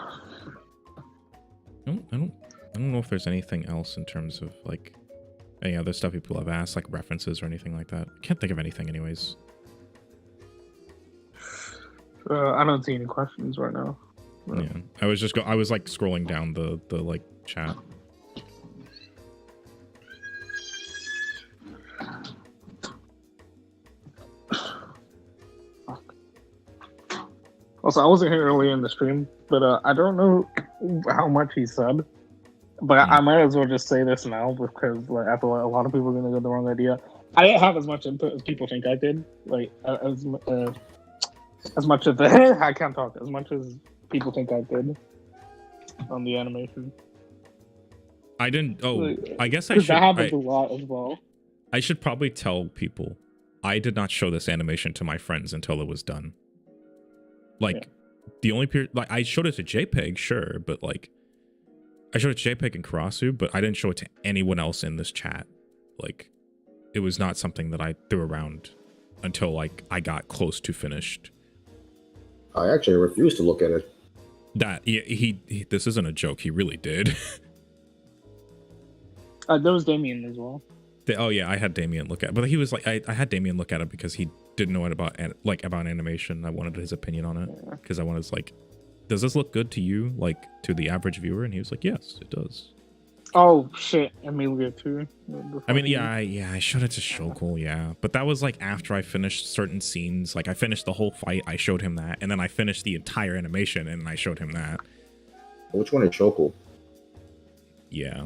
don't know if there's anything else in terms of like any other stuff people have asked, like references or anything like that. I can't think of anything anyways. I don't see any questions right now. Yeah, I was like scrolling down the like chat. Also, I wasn't here earlier in the stream, but I don't know how much he said. But I might as well just say this now because, like, I feel like a lot of people are gonna get the wrong idea. I didn't have as much input as people think I did. Like, as much as I can't talk. As much as people think I did on the animation. I didn't. Oh, like, I guess I should. That happens a lot as well. I should probably tell people I did not show this animation to my friends until it was done. Like, the only period, like, I showed it to Jpeg, sure, but like, I showed it to Jpeg and Karasu, but I didn't show it to anyone else in this chat. Like, it was not something that I threw around until like I got close to finished. I actually refused to look at it. That he this isn't a joke. He really did. There was Damien as well. Oh yeah, I had Damien look at it, but he was like, I had Damien look at it because he didn't know it about animation. I wanted his opinion on it because I wanted like, does this look good to you, like to the average viewer? And he was like, yes, it does. Oh shit, Amelia too. I mean, I showed it to Shokul, yeah, but that was like after I finished certain scenes. Like I finished the whole fight, I showed him that, and then I finished the entire animation and I showed him that. Which one is Shokul? Yeah.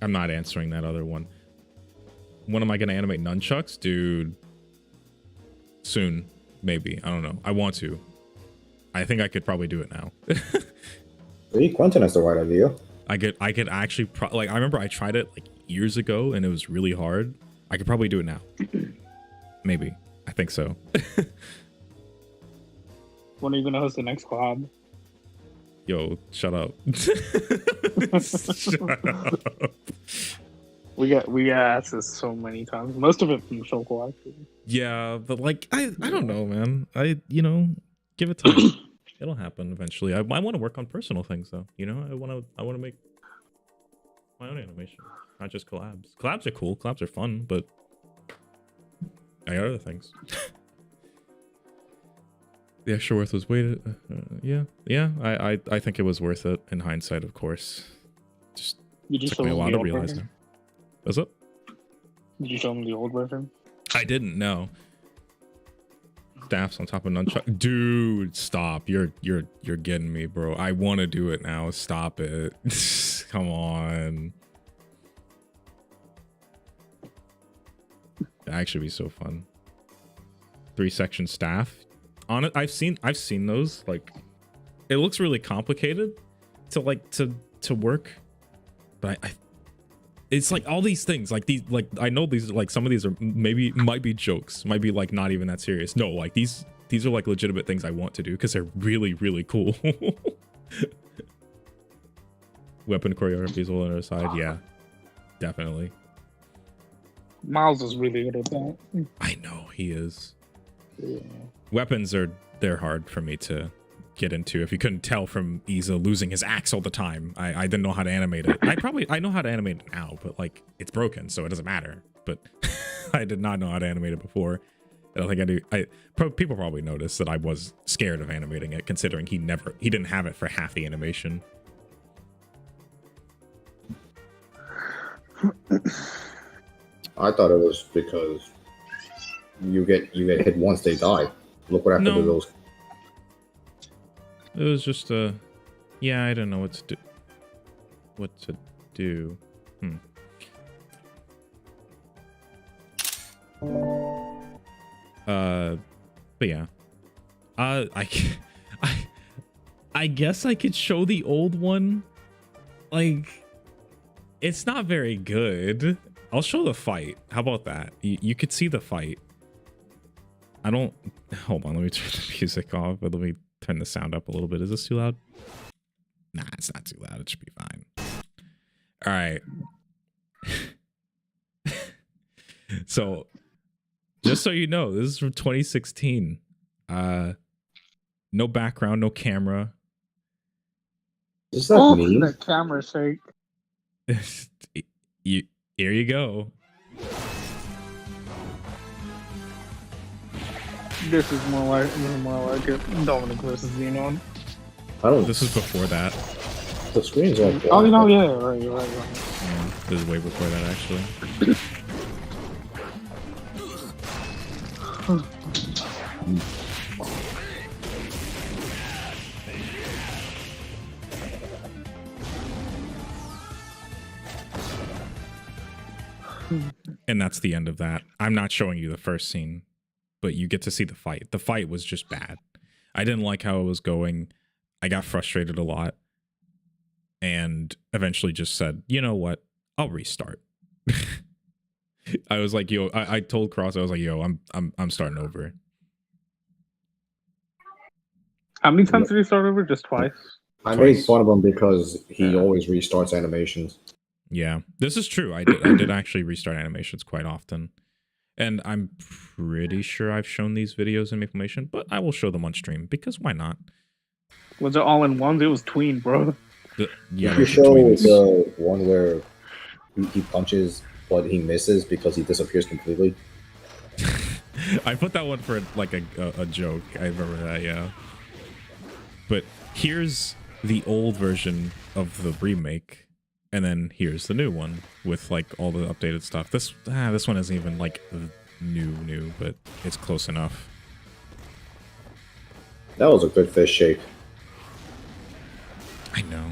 I'm not answering that other one. When am I going to animate nunchucks? Dude, soon, maybe. I don't know. I want to. I think I could probably do it now. Maybe Quentin has the right idea. I could actually, like, I remember I tried it like years ago and it was really hard. I could probably do it now. Maybe. I think so. When are you going to host the next collab? Yo, shut up. Shut up. We got asked this so many times. Most of it from Shokul, actually. Yeah, but like I don't know, man. Give it time. It'll happen eventually. I want to work on personal things though. I want to make my own animation, not just collabs. Collabs are cool. Collabs are fun, but I got other things. The extra worth was weighted. Yeah. I think it was worth it in hindsight, of course. Just took me a while to realize that. What's up? Did you show him the old version? I didn't know. Staffs on top of nunchuck. Dude, stop. You're getting me, bro. I want to do it now. Stop it. Come on. That'd actually be so fun. 3-section staff. On it, I've seen those. Like, it looks really complicated to work, but it's like all these things, like these, like I know these, like some of these are might be jokes, might be like not even that serious. No, like these are like legitimate things I want to do because they're really, really cool. Weapon choreography is all on our side. Yeah, definitely. Miles is really good at that. I know he is. Yeah. Weapons they're hard for me to get into. If you couldn't tell from Isa losing his axe all the time, I didn't know how to animate it. I know how to animate it now, but like it's broken, so it doesn't matter. But I did not know how to animate it before. I don't think I do. People probably noticed that I was scared of animating it, considering he didn't have it for half the animation. I thought it was because you get hit once they die. Look what happened to those. It was just yeah, I don't know what to do. But yeah. I guess I could show the old one. Like, it's not very good. I'll show the fight. How about that? You could see the fight. Hold on, let me turn the music off, but let me turn the sound up a little bit. Is this too loud? Nah, it's not too loud. It should be fine. All right. So, just so you know, this is from 2016. No background, no camera. Is that me? The camera shake. Here you go. This is more like it. Dominic versus Xenon. This is before that. The screen's on. Oh, no, yeah, right. Yeah, this is way before that, actually. And that's the end of that. I'm not showing you the first scene, but you get to see the fight. The fight was just bad. I didn't like how it was going. I got frustrated a lot and eventually just said, you know what? I'll restart. I was like, yo, I told Cross, I was like, yo, I'm starting over. How many times did he start over? Just twice? I made fun of him because he always restarts animations. Yeah, this is true. I did actually restart animations quite often. And I'm pretty sure I've shown these videos in Maplemation, but I will show them on stream because why not? Was it all in one? It was tween, bro. Yeah, you show the one where he punches but he misses because he disappears completely. I put that one for like a joke. I remember that, yeah. But here's the old version of the remake, and then here's the new one with like all the updated stuff. This one isn't even like new, but it's close enough. That was a good fish shape. I know.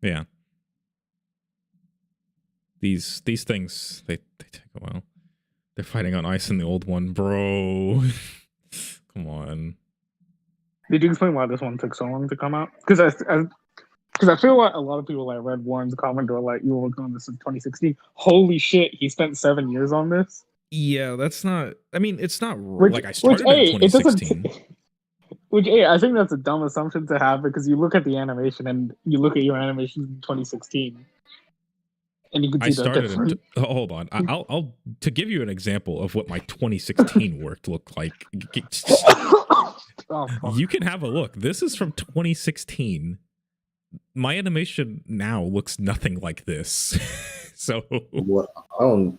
Yeah. These things, they take a while. They're fighting on ice in the old one, bro. Come on. Did you explain why this one took so long to come out? Because I feel like a lot of people like read Warren's comment or like, you were working on this in 2016. Holy shit, he spent 7 years on this. Yeah, that's not. I mean, it's not like I started in 2016. I think that's a dumb assumption to have because you look at the animation and you look at your animation in 2016, and you can see the difference. Hold on, I'll to give you an example of what my 2016 work looked like. You can have a look. This is from 2016. My animation now looks nothing like this. So what, I don't.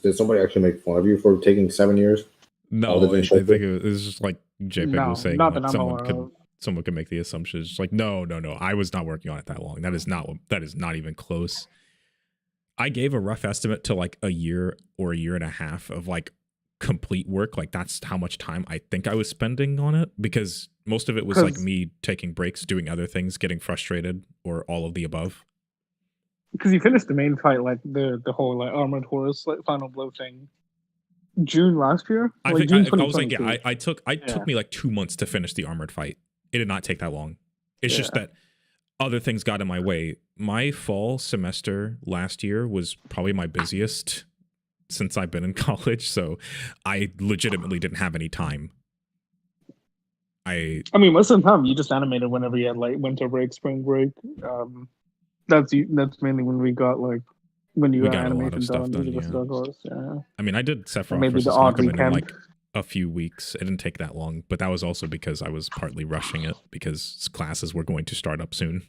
Did somebody actually make fun of you for taking 7 years? No, I think it was just like Jpeg was saying. Not like that someone could make the assumption. It's just like, no. I was not working on it that long. That is not even close. I gave a rough estimate to like a year or a year and a half of like complete work. Like that's how much time I think I was spending on it because Most of it was like 'Cause- me taking breaks, doing other things, getting frustrated, or all of the above. Because you finished the main fight, like the whole like armored horse like final blow thing, June last year. I Like think June I was like, 2022. yeah, I took Yeah. me like 2 months to finish the armored fight. It did not take that long. It's just Yeah. that other things got in my way. My fall semester last year was probably my busiest since I've been in college, so I legitimately didn't have any time. I mean, most of the time you just animated whenever you had like winter break, spring break. That's mainly when we got like when you We got got a lot animation of stuff done. done, With yeah. Dark Horse, yeah. I mean, I did Or Sephiroth maybe the versus odd Hakumen in weekend. like a few weeks. It didn't take that long, but that was also because I was partly rushing it because classes were going to start up soon.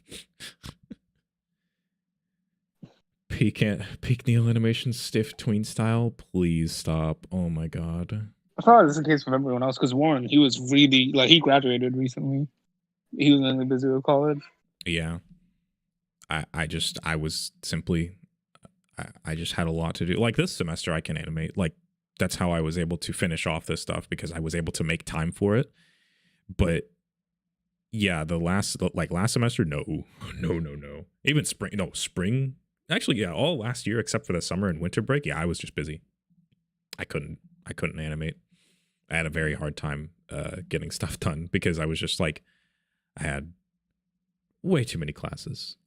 Peak Neo animation stiff tween style. Please stop. Oh my god. I thought it was the case with everyone else because Warren, he was really like he graduated recently. He was really busy with college. Yeah. I just had a lot to do. Like this semester I can animate. Like that's how I was able to finish off this stuff because I was able to make time for it. But yeah, last semester, no. Even spring. Actually, yeah, all last year except for the summer and winter break, yeah, I was just busy. I couldn't animate. I had a very hard time getting stuff done because I was just like, I had way too many classes.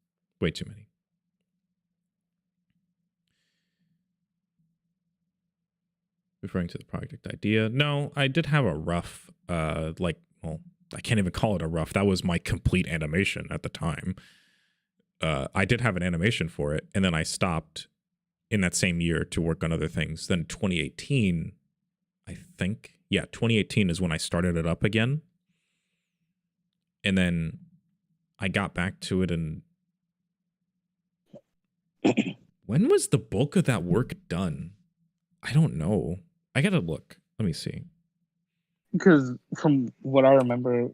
Way too many. Referring to the project idea. No, I did have a rough, I can't even call it a rough. That was my complete animation at the time. I did have an animation for it, and then I stopped in that same year to work on other things. Then 2018, I think, 2018 is when I started it up again. And then I got back to it, and when was the bulk of that work done? I don't know. I gotta look. Let me see. Because from what I remember,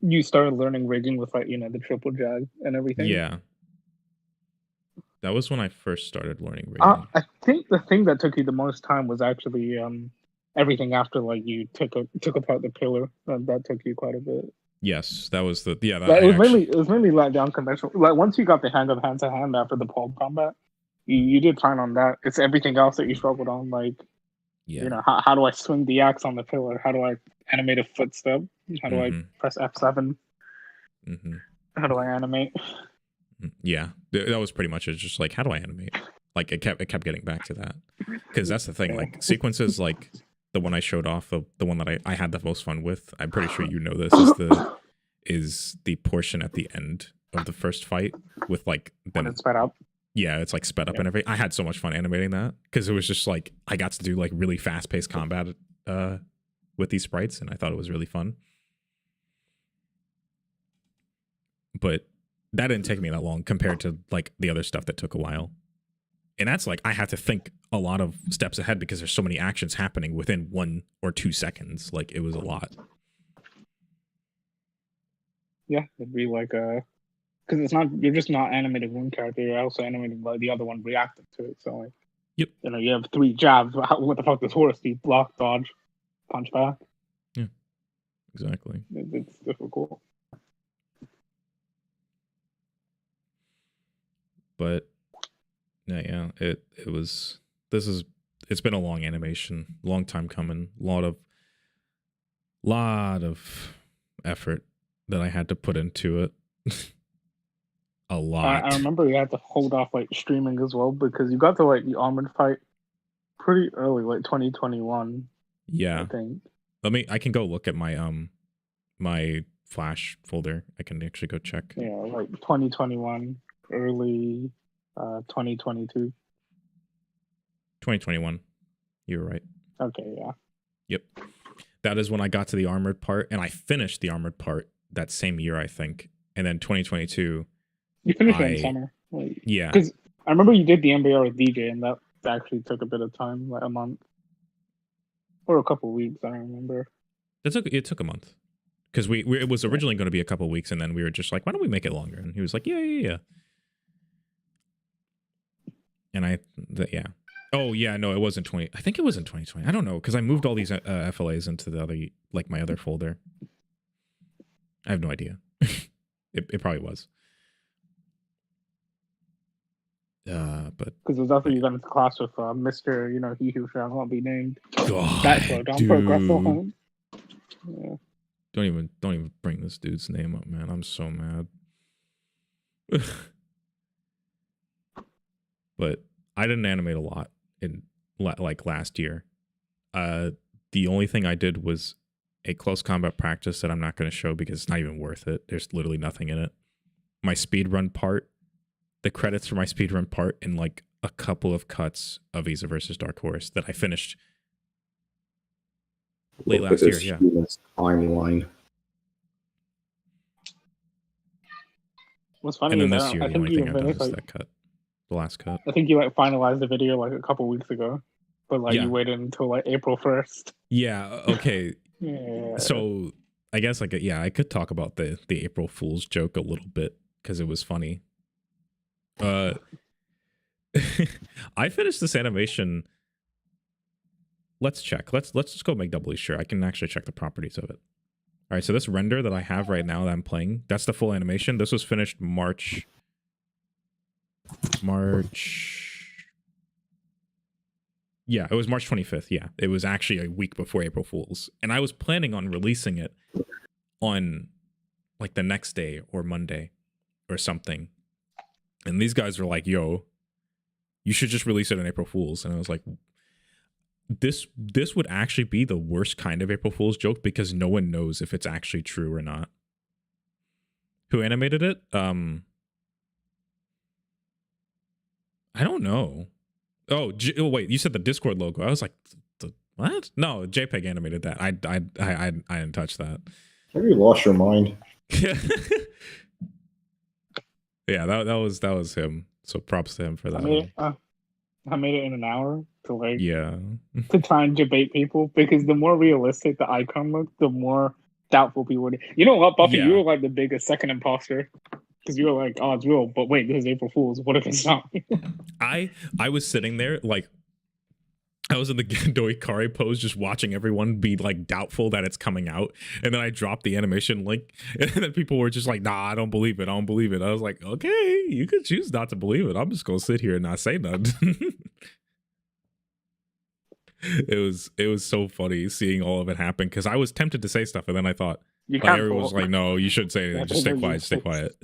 you started learning rigging with like the triple jag and everything. Yeah. That was when I first started learning rigging. I think the thing that took you the most time was actually everything after like you took apart the pillar. That took you quite a bit. Yes, that was the Like, it was mainly let down conventional. Like once you got the hang of hand to hand after the pole combat, you did fine on that. It's everything else that you struggled on. Like how do I swing the axe on the pillar? How do I animate a footstep? How do I press F7? How do I animate? Yeah, that was pretty much it. Just like, how do I animate? Like it kept getting back to that because that's the thing. Like sequences, like the one I showed off, the one that I had the most fun with. I'm pretty sure you know this is the portion at the end of the first fight with like them. When it's sped up. Yeah, it's like sped up and everything. I had so much fun animating that because it was just like I got to do like really fast paced combat with these sprites, and I thought it was really fun. But that didn't take me that long compared to like the other stuff that took a while. And that's like I had to think a lot of steps ahead because there's so many actions happening within 1 or 2 seconds. Like it was a lot. Yeah, it'd be like because you're just not animating one character, you're also animating like the other one reacting to it. So like Yep. You have 3 jabs. What the fuck does Horus do? Block, dodge, punch back. Yeah. Exactly. It's difficult. But yeah, it's been a long animation, long time coming, lot of effort that I had to put into it. A lot. I remember you had to hold off like streaming as well because you got to like the armored fight pretty early, like 2021. Yeah. I think. I can go look at my my Flash folder. I can actually go check. Yeah, like 2021, early 2022. 2021. You were right. Okay, yeah. Yep. That is when I got to the armored part, and I finished the armored part that same year, I think. And then 2022. You finished it in summer. Like, yeah. Because I remember you did the MBR with DJ, and that actually took a bit of time, like a month. Or a couple weeks, I don't remember. It took a month. Because it was originally going to be a couple weeks, and then we were just like, why don't we make it longer? And he was like, yeah. And yeah. Oh, yeah, no, it wasn't 20. I think it was in 2020. I don't know, because I moved all these FLAs into the other, like my other folder. I have no idea. It probably was. But because it's also you got into class with Mr. He who shall not be named. God, That slow down dude. progress home. Yeah. Don't even bring this dude's name up, man. I'm so mad. But I didn't animate a lot in like last year. The only thing I did was a close combat practice that I'm not going to show because it's not even worth it. There's literally nothing in it. My speedrun part, the credits for my speedrun part, and like a couple of cuts of Visa versus Dark Horse that I finished late last year. Yeah. Timeline. What's funny And then is this year, I the think only you thing I've done is finished that cut, the last cut. I think you finalized the video a couple weeks ago, but Yeah. you waited until April 1st. Yeah. Okay. Yeah. So I guess I could talk about the April Fool's joke a little bit because it was funny. I finished this animation. Let's check. Let's just go make doubly sure. I can actually check the properties of it. All right, so this render that I have right now that I'm playing, that's the full animation. This was finished March. Yeah, it was March 25th. Yeah, it was actually a week before April Fool's. And I was planning on releasing it on like the next day or Monday or something. And these guys were like, yo, you should just release it on April Fool's. And I was like, this would actually be the worst kind of April Fool's joke because no one knows if it's actually true or not. Who animated it? I don't know. Oh, wait, you said the Discord logo. I was like, what? No, Jpeg animated that. I didn't touch that. Have you lost your mind? Yeah, that was him. So props to him for that. I made it in an hour to to try and debate people because the more realistic the icon looked, the more doubtful people would. You know what, Buffy? Yeah. You were like the biggest second imposter because you were like, "Oh, it's real," but wait, this is April Fool's. What if it's not? I was sitting there like I was in the Doikari pose just watching everyone be like doubtful that it's coming out, and then I dropped the animation link and then people were just like, nah, I don't believe it. I was like, okay, you could choose not to believe it. I'm just gonna sit here and not say nothing. It was so funny seeing all of it happen because I was tempted to say stuff and then I thought everyone was like, no, you shouldn't say anything. Just stay quiet.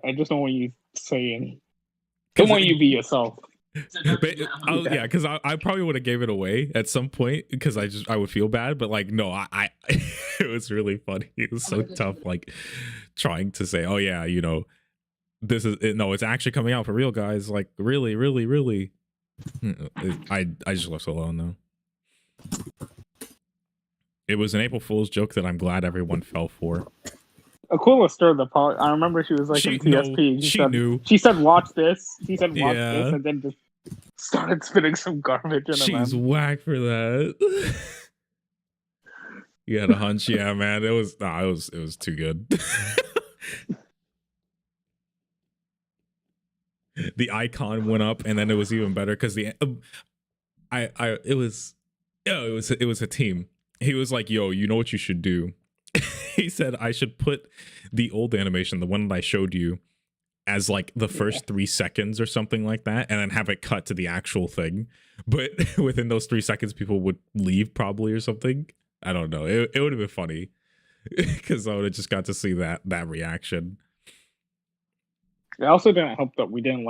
I just don't want you saying. Don't want you to be yourself. Yeah, because I probably would have gave it away at some point because I would feel bad, but like no, I it was really funny. It was so tough, like trying to say, oh yeah, this is no, it's actually coming out for real, guys. Like really. I just left it alone though. It was an April Fool's joke that I'm glad everyone fell for. Aquila stirred the pot. I remember she was like in TSP. She knew. She said, "Watch this." She said, "Watch Yeah. this," and then just started spitting some garbage in She's whack for that. You had a hunch, yeah, man. It was too good. The icon went up, and then it was even better because it was a team. He was like, "Yo, you know what you should do." He said I should put the old animation, the one that I showed you, as like the first 3 seconds or something like that, and then have it cut to the actual thing. But within those 3 seconds, people would leave probably or something. I don't know. It would have been funny because I would have just got to see that reaction. It also didn't help that we didn't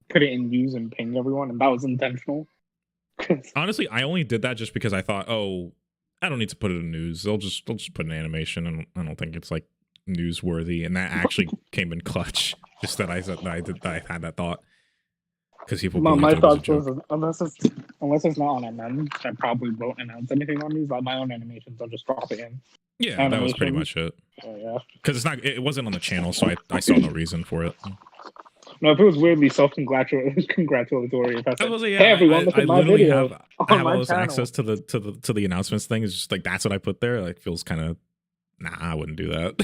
put it in use and ping everyone, and that was intentional. Honestly, I only did that just because I thought, oh, I don't need to put it in news. They'll just put an animation, and I don't think it's like newsworthy. And that actually came in clutch. Just that I had that thought because people. My thought was unless it's not on MM, I probably won't announce anything on these. Like my own animations, I'll just drop it in. Yeah, animation. That was pretty much it. Yeah, because it wasn't on the channel, so I saw no reason for it. No, if it was weirdly self-congratulatory, if I said, "Hey everyone, look at my video," I have all this access to the announcements thing. It's just like that's what I put there. Like feels kind of I wouldn't do that.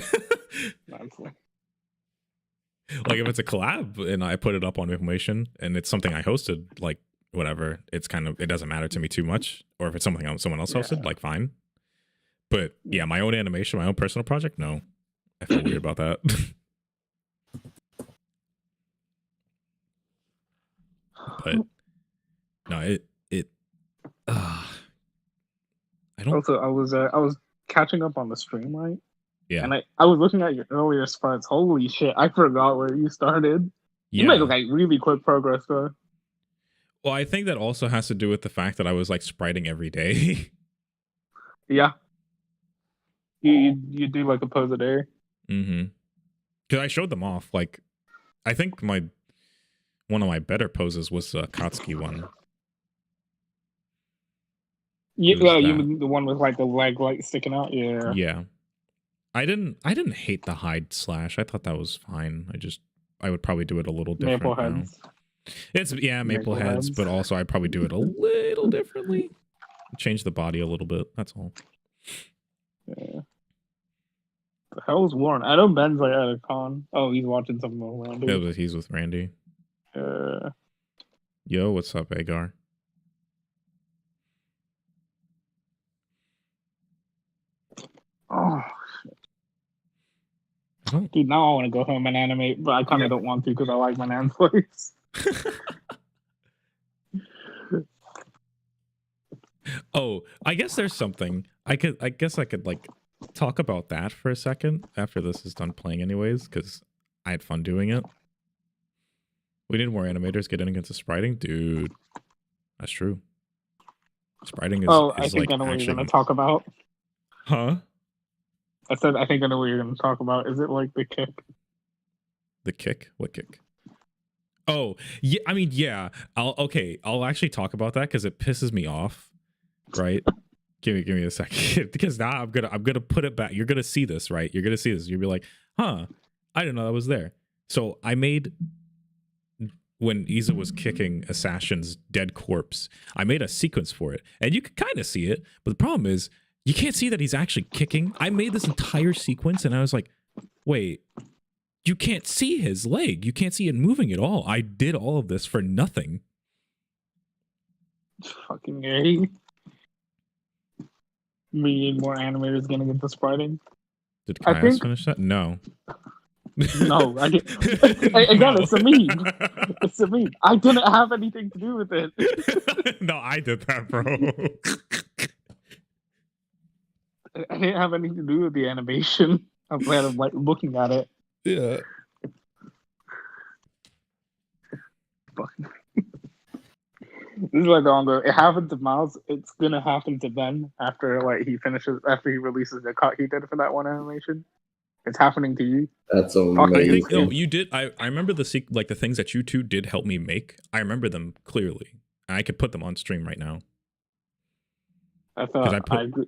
Like if it's a collab and I put it up on Maplemation and it's something I hosted, like whatever, it doesn't matter to me too much. Or if it's something someone else hosted, like fine. But yeah, my own animation, my own personal project, no. I feel weird about that. But no, I don't. Also, I was catching up on the stream, right? Yeah. And I was looking at your earlier spots. Holy shit! I forgot where you started. You made like really quick progress though. Well, I think that also has to do with the fact that I was like spriting every day. Yeah. You do like a pose a day. Mm-hmm. Because I showed them off. Like, I think one of my better poses was the Katsuki one. Yeah, you mean the one with like the leg like sticking out? Yeah. Yeah. I didn't hate the hide slash. I thought that was fine. I would probably do it a little different Maple now. heads. It's maple heads, but also I'd probably do it a little differently. Change the body a little bit. That's all. Yeah. The hell is Warren? I know Ben's like at a con. Oh, he's watching something with Randy. Yeah, but he's with Randy. Yo, what's up, Agar? Oh, shit. Dude, now I want to go home and animate, but I kind of don't want to because I like my nan's voice. Oh, I guess there's something. I guess I could like talk about that for a second after this is done playing anyways, because I had fun doing it. We need more animators getting into spriting. Dude, that's true. Spriting is I think like I know what actually... you're going to talk about. Huh? I said, I think I know what you're going to talk about. Is it like the kick? The kick? What kick? Oh, yeah. I mean, yeah. I'll actually talk about that because it pisses me off. Right? Give me a second. Because now I'm gonna put it back. You're gonna see this, right? You're gonna see this. You'll be like, huh, I didn't know that was there. So I made, when Iza was kicking Assassin's dead corpse, I made a sequence for it. And you can kind of see it, but the problem is you can't see that he's actually kicking. I made this entire sequence and I was like, wait, you can't see his leg. You can't see it moving at all. I did all of this for nothing. Fucking gay. We need more animators getting into spriting. Did Kaios finish that? No. No, I didn't. Again, it's a meme. It's a meme. I didn't have anything to do with it. No, I did that, bro. I didn't have anything to do with the animation. I'm glad I'm like looking at it. Yeah. This is like the ongoing. It happened to Miles. It's gonna happen to Ben after he releases the cut he did for that one animation. It's happening to you. That's amazing. I think you did. I remember the things that you two did help me make. I remember them clearly. I could put them on stream right now. I thought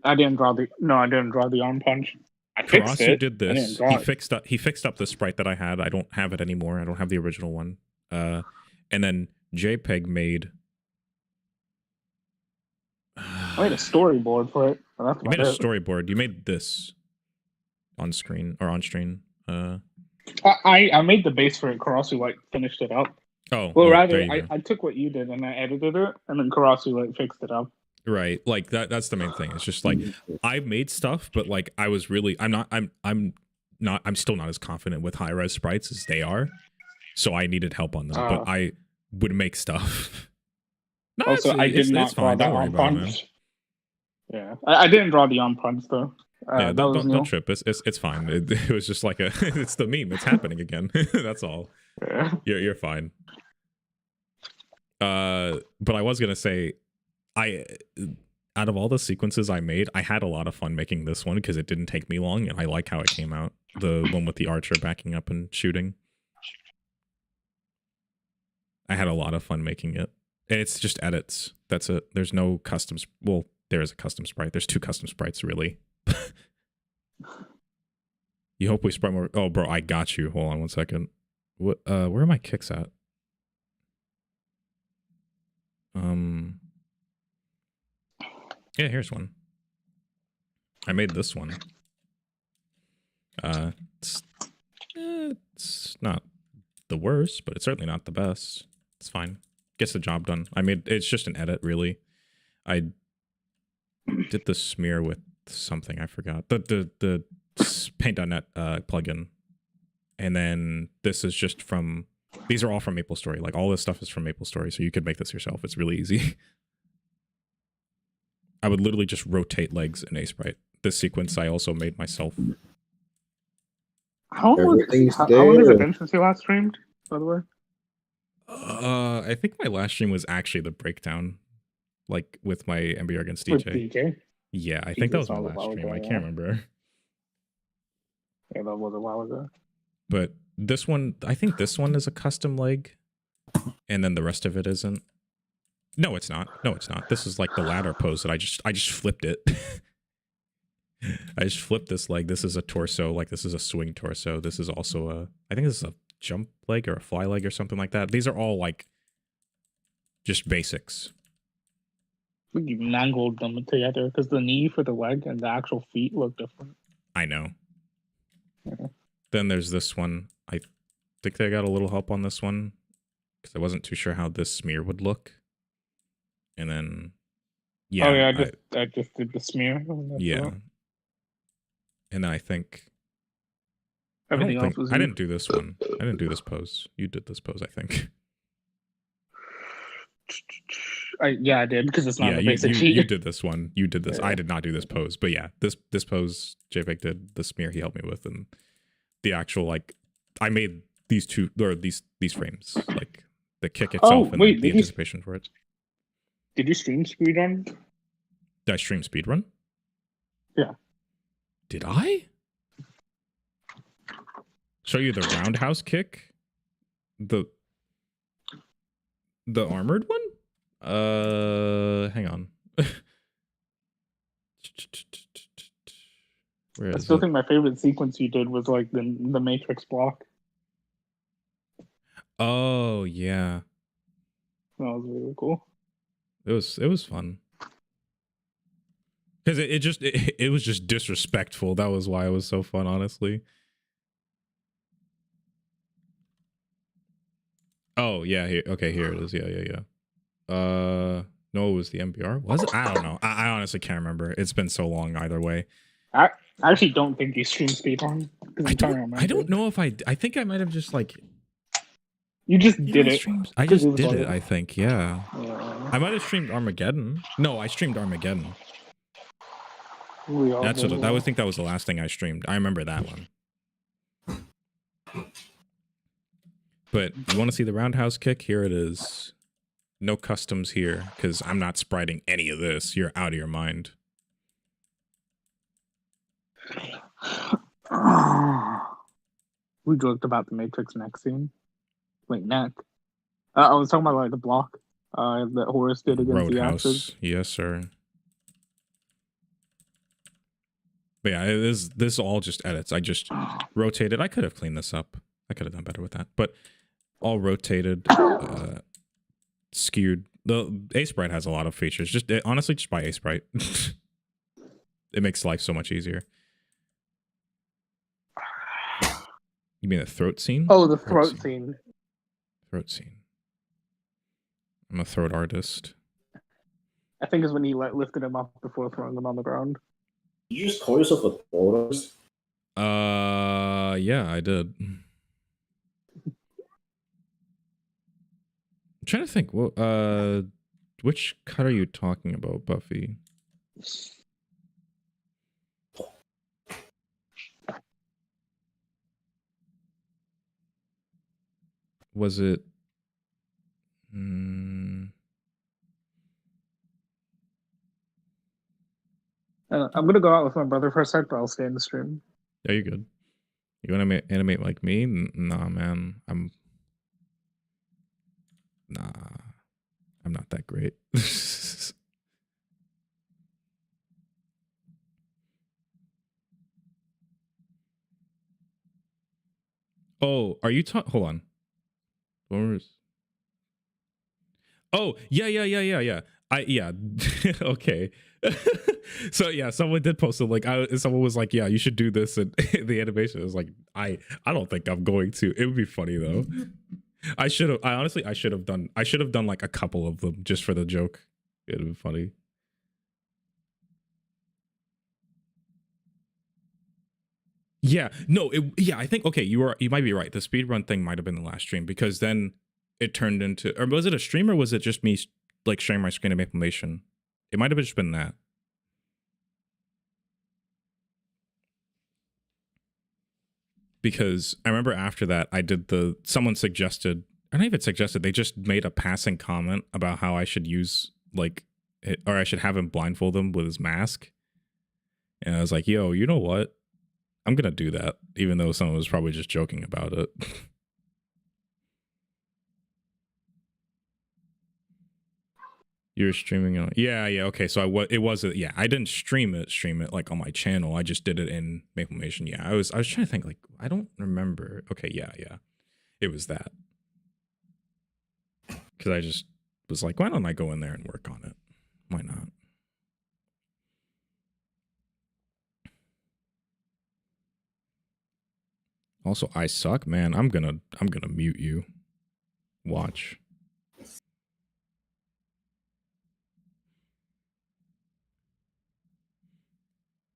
I didn't draw the arm punch. I fixed it. did this. He fixed up the sprite that I had. I don't have it anymore. I don't have the original one. And then Jpeg made. I made a storyboard for it. You made a storyboard. You made this on screen or on stream. I made the base for it. Karasu like finished it up. Oh, well, rather I took what you did and I edited it, and then Karasu like fixed it up. Right, like that's the main thing. It's just like I've made stuff, but like I'm still not as confident with high res sprites as they are, so I needed help on them. But I would make stuff. No, also, I did not draw that arm punch. Yeah, I didn't draw the arm punch though. Yeah, don't trip. It's fine. It was just like it's the meme. It's happening again. That's all. Yeah. You're fine. But I was gonna say, out of all the sequences I made, I had a lot of fun making this one because it didn't take me long, and I like how it came out. The one with the archer backing up and shooting. I had a lot of fun making it. And it's just edits. That's it. There's no customs. Well, there is a custom sprite. There's 2 custom sprites, really. You hope we sprite more. Oh, bro, I got you. Hold on 1 second. What? Where are my kicks at? Yeah, here's one. I made this one. It's not the worst, but it's certainly not the best. It's fine. Gets the job done. It's just an edit, really. I did the smear with something I forgot. The paint.net plugin. And then this is just from, these are all from MapleStory. Like all this stuff is from MapleStory, so you could make this yourself. It's really easy. I would literally just rotate legs in Sprite. This sequence I also made myself. How long has it been since you last streamed, by the way? I think my last stream was actually the breakdown, like with my MBR against DJ. With DJ? Yeah, I think that was my last stream. I can't remember. Yeah, that was a while ago. But this one, I think this one is a custom leg, and then the rest of it isn't. No, it's not. No, it's not. This is like the ladder pose that I just flipped it. I just flipped this leg. This is a torso, like this is a swing torso. This is also a, I think this is a jump leg or a fly leg or something like that. These are all like just basics. You mangled them together because the knee for the leg and the actual feet look different. I know. Yeah. Then there's this one. I think they got a little help on this one because I wasn't too sure how this smear would look. And then, yeah. Oh yeah, I just did the smear. Yeah. And then I think everything else was. I didn't do this one. I didn't do this pose. You did this pose, I think. Yeah, I did because it's not the basic sheet. You did this one. You did this. Yeah. I did not do this pose, but yeah, this pose Jpeg did. The smear he helped me with, and the actual like I made these two or these frames, like the kick itself and the anticipation for it. Did you stream speedrun? Did I stream speedrun? Yeah. Did I? Show you the roundhouse kick? The armored one? Hang on. I still think my favorite sequence you did was like the Matrix block. Oh yeah. That was really cool. It was fun. Because it was just disrespectful. That was why it was so fun, honestly. Oh yeah, here. Okay, here it is. Yeah. No, it was the MBR. Was it? I don't know. I honestly can't remember. It's been so long either way. I actually don't think you stream speedrun. I don't know if I think I might have just like. You just did it. I just did it. I think. Yeah. I might have streamed Armageddon. No, I streamed Armageddon. I think that was the last thing I streamed. I remember that one. But you want to see the roundhouse kick? Here it is. No customs here, because I'm not spriting any of this. You're out of your mind. We joked about the Matrix neck scene. Wait, neck. I was talking about like the block that Horace did against Roadhouse. The Axis. Yes, sir. But yeah, this all just edits. I just rotated. I could have cleaned this up. I could have done better with that. But all rotated, skewed. The A-Sprite has a lot of features. Honestly, just buy A-Sprite. It makes life so much easier. You mean the throat scene? Oh, the throat scene. Throat scene. I'm a throat artist. I think is when he lifted him up before throwing him on the ground. Did you just call yourself a throat artist? Yeah, I did. I'm trying to think. Well, which cut are you talking about, Buffy? Was it? I'm gonna go out with my brother for a sec, but I'll stay in the stream. Yeah, you're good. You want to animate like me? Nah, man. I'm not that great. Oh, are you hold on. Oh, yeah. Okay. So yeah, someone did post it. Like, someone was like, "Yeah, you should do this," and the animation was like, "I don't think I'm going to." It would be funny though. I should have done like a couple of them just for the joke. It'd be funny. Yeah, no, yeah, I think okay, you might be right. The speedrun thing might have been the last stream because then it turned into, or was it a stream or was it just me like sharing my screen of Maplemation? It might have just been that. Because I remember after that I did someone suggested, I don't even suggested, they just made a passing comment about how I should use like or I should have him blindfold him with his mask. And I was like, yo, you know what? I'm gonna do that, even though someone was probably just joking about it. You're streaming on, yeah, okay. So I didn't stream it like on my channel. I just did it in Maplemation. Yeah, I was trying to think, like, I don't remember. Okay, yeah, it was that. Because I just was like, why don't I go in there and work on it? Why not? Also, I suck, man. I'm gonna mute you. Watch.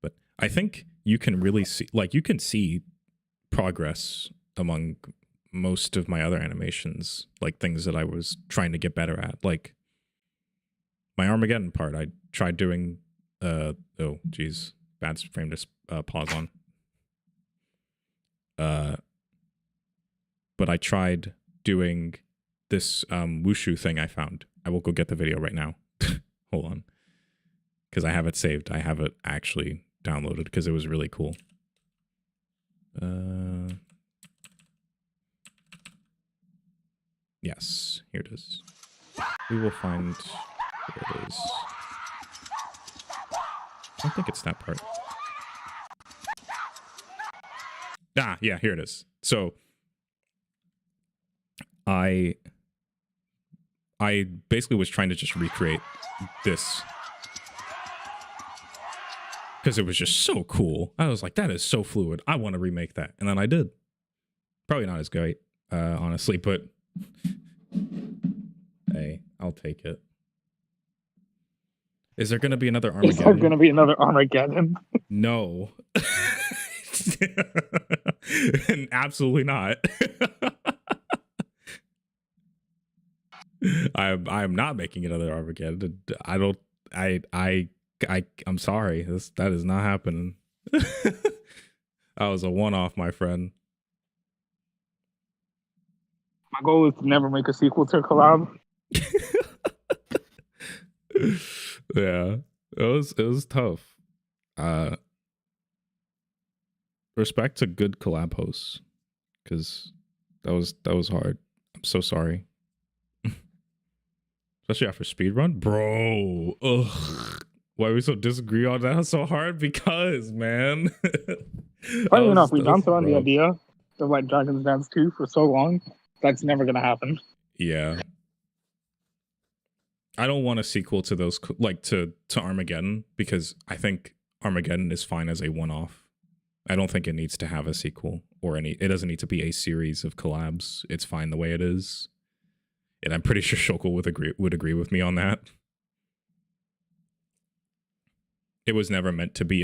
But I think you can really see, like, you can see progress among most of my other animations, like things that I was trying to get better at. Like my Armageddon part, I tried doing, oh geez, bad frame to pause on. But I tried doing this wushu thing I found. I will go get the video right now. Hold on. Because I have it saved. I have it actually downloaded because it was really cool. Yes, here it is. We will find where it is. I don't think it's that part. Ah, yeah, here it is. So I basically was trying to just recreate this because it was just so cool. I was like, that is so fluid. I want to remake that. And then I did. Probably not as great, honestly, but hey, I'll take it. Is there going to be another Armageddon? Is there going to be another Armageddon? No. And absolutely not. I'm not making another Armageddon. I'm sorry. That is not happening. That was a one-off, my friend. My goal is to never make a sequel to Collab. Yeah. It was tough. Respect to good collab hosts, because that was hard. I'm so sorry. Especially after speedrun, bro. Ugh. Why we so disagree on that so hard? Because, man. Funny enough, we danced on the idea of like Dragon's Dance 2 for so long. That's never gonna happen. Yeah. I don't want a sequel to those, like to Armageddon, because I think Armageddon is fine as a one-off. I don't think it needs to have a sequel or it doesn't need to be a series of collabs. It's fine the way it is. And I'm pretty sure Shokul would agree with me on that. It was never meant to be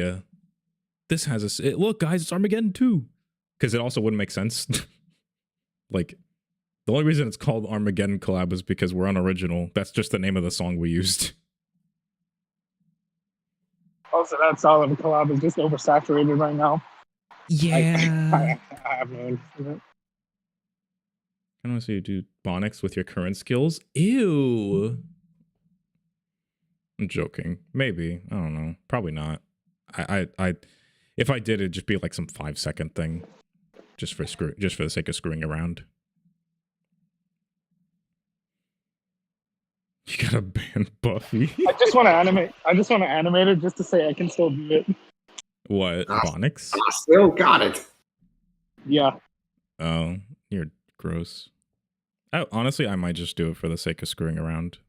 this has look, guys, it's Armageddon 2. Because it also wouldn't make sense. Like, the only reason it's called Armageddon Collab is because we're unoriginal. That's just the name of the song we used. Also, that solid collab is just oversaturated right now. Yeah. I have no interest in it. I don't want to see you do Bonics with your current skills. Ew. I'm joking. Maybe. I don't know. Probably not. I if I did, it'd just be like some 5-second thing. Just for the sake of screwing around. You gotta ban Buffy. I just want to animate it just to say I can still do it. What? Bonics? I still got it. Yeah. Oh, you're gross. Honestly, I might just do it for the sake of screwing around.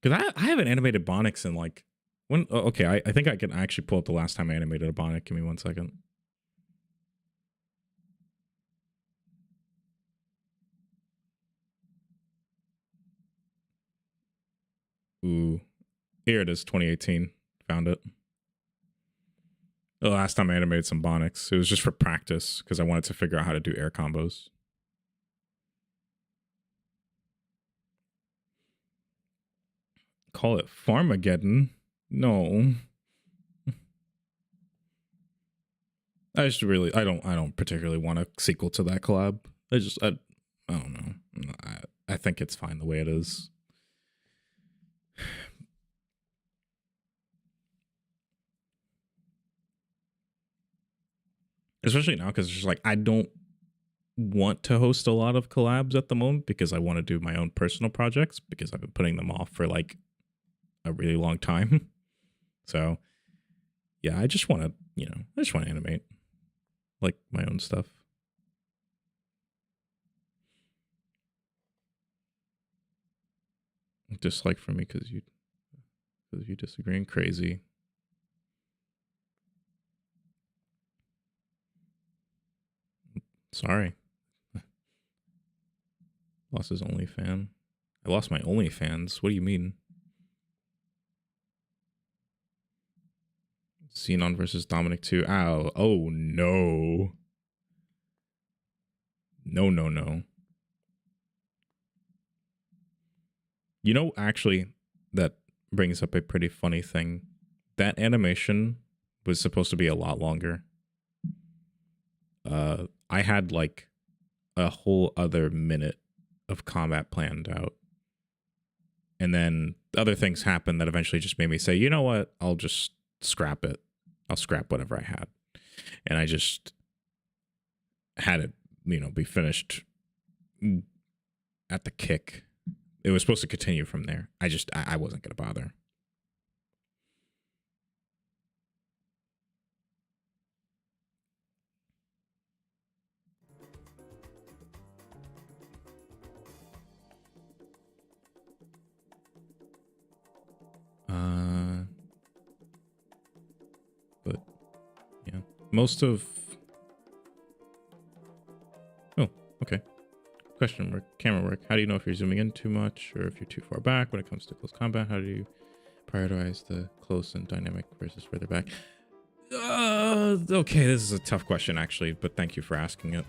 Because I haven't animated Bonics in like... okay, I think I can actually pull up the last time I animated a Bonic. Give me 1 second. Ooh. Here it is, 2018. Found it. The last time I animated some Bonics, it was just for practice because I wanted to figure out how to do air combos. Call it Farmageddon? No. I don't particularly want a sequel to that collab. I don't know. I think it's fine the way it is. Especially now, because it's just like I don't want to host a lot of collabs at the moment because I want to do my own personal projects because I've been putting them off for like a really long time. So yeah, I just want to, animate like my own stuff. Dislike from me because you disagreeing. Crazy. Sorry. Lost his OnlyFan. I lost my OnlyFans. What do you mean? Xenon versus Dominic 2. Ow. Oh, no. No. You know, actually, that brings up a pretty funny thing. That animation was supposed to be a lot longer. I had like a whole other minute of combat planned out. And then other things happened that eventually just made me say, you know what? I'll just scrap it. I'll scrap whatever I had. And I just had it, be finished at the kick. It was supposed to continue from there. I wasn't going to bother. But yeah, most of. Oh, okay. Question work, camera work. How do you know if you're zooming in too much or if you're too far back when it comes to close combat? How do you prioritize the close and dynamic versus further back? Okay, this is a tough question actually, but thank you for asking it.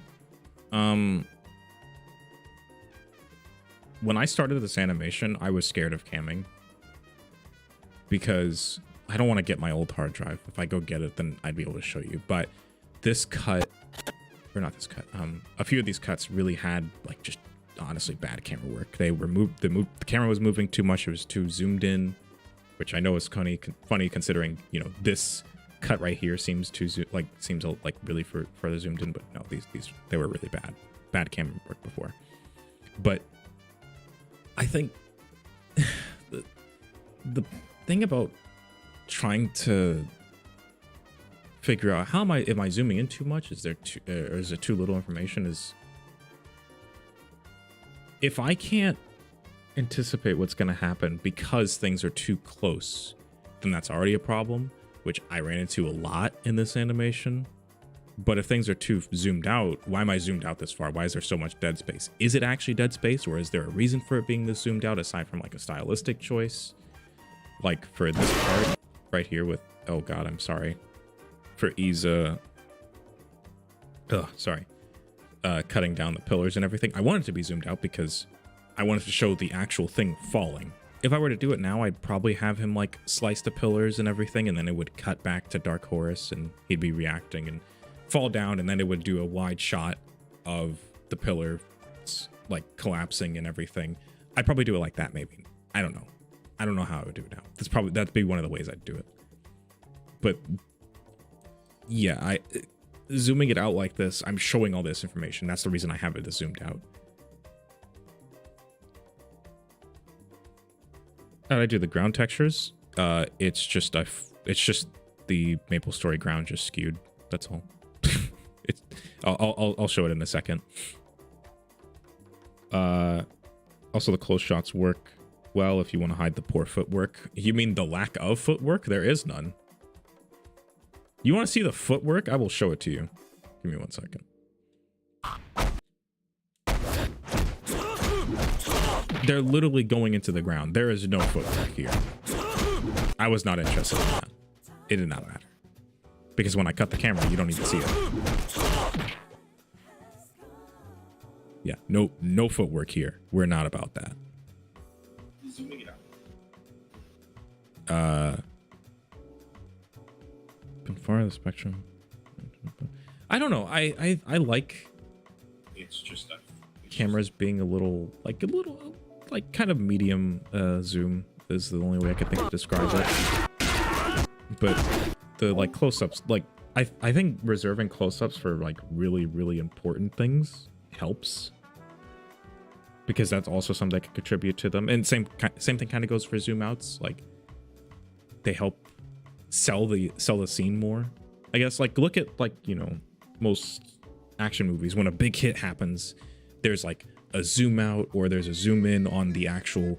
When I started this animation, I was scared of camming because I don't want to get my old hard drive. If I go get it, then I'd be able to show you. But this cut, or not this cut, a few of these cuts really had like just honestly bad camera work. They were the camera was moving too much. It was too zoomed in, which I know is funny considering this cut right here seems really further zoomed in. But no, these they were really bad camera work before. But I think the thing about trying to figure out am I zooming in too much? Is there or is it too little information? Is if I can't anticipate what's going to happen because things are too close, then that's already a problem, which I ran into a lot in this animation. But if things are too zoomed out, why am I zoomed out this far? Why is there so much dead space? Is it actually dead space, or is there a reason for it being this zoomed out aside from like a stylistic choice? Like for this part right here with, oh god, I'm sorry. For Iza, cutting down the pillars and everything. I wanted to be zoomed out because I wanted to show the actual thing falling. If I were to do it now, I'd probably have him like slice the pillars and everything, and then it would cut back to Dark Horus and he'd be reacting and fall down, and then it would do a wide shot of the pillar like collapsing and everything. I'd probably do it like that maybe. I don't know. I don't know how I would do it now. That'd be one of the ways I'd do it. But yeah, zooming it out like this, I'm showing all this information. That's the reason I have it zoomed out. How do I do the ground textures? It's just the Maple Story ground just skewed. That's all. I'll show it in a second. Also, the close shots work well if you want to hide the poor footwork. You mean the lack of footwork? There is none. You want to see the footwork? I will show it to you. Give me 1 second. They're literally going into the ground. There is no footwork here. I was not interested in that. It did not matter. because when I cut the camera, you don't even see it. Yeah, no footwork here. We're not about that. Been far of the spectrum. I don't know. I like. It's just that cameras being a little like kind of medium zoom is the only way I could think to describe it. But the like close-ups, like I think reserving close-ups for like really important things helps, because that's also something that can contribute to them. And same thing kind of goes for zoom outs. Like they help sell the scene more, I guess. Like look at, like, you know, most action movies, when a big hit happens, there's like a zoom out or there's a zoom in on the actual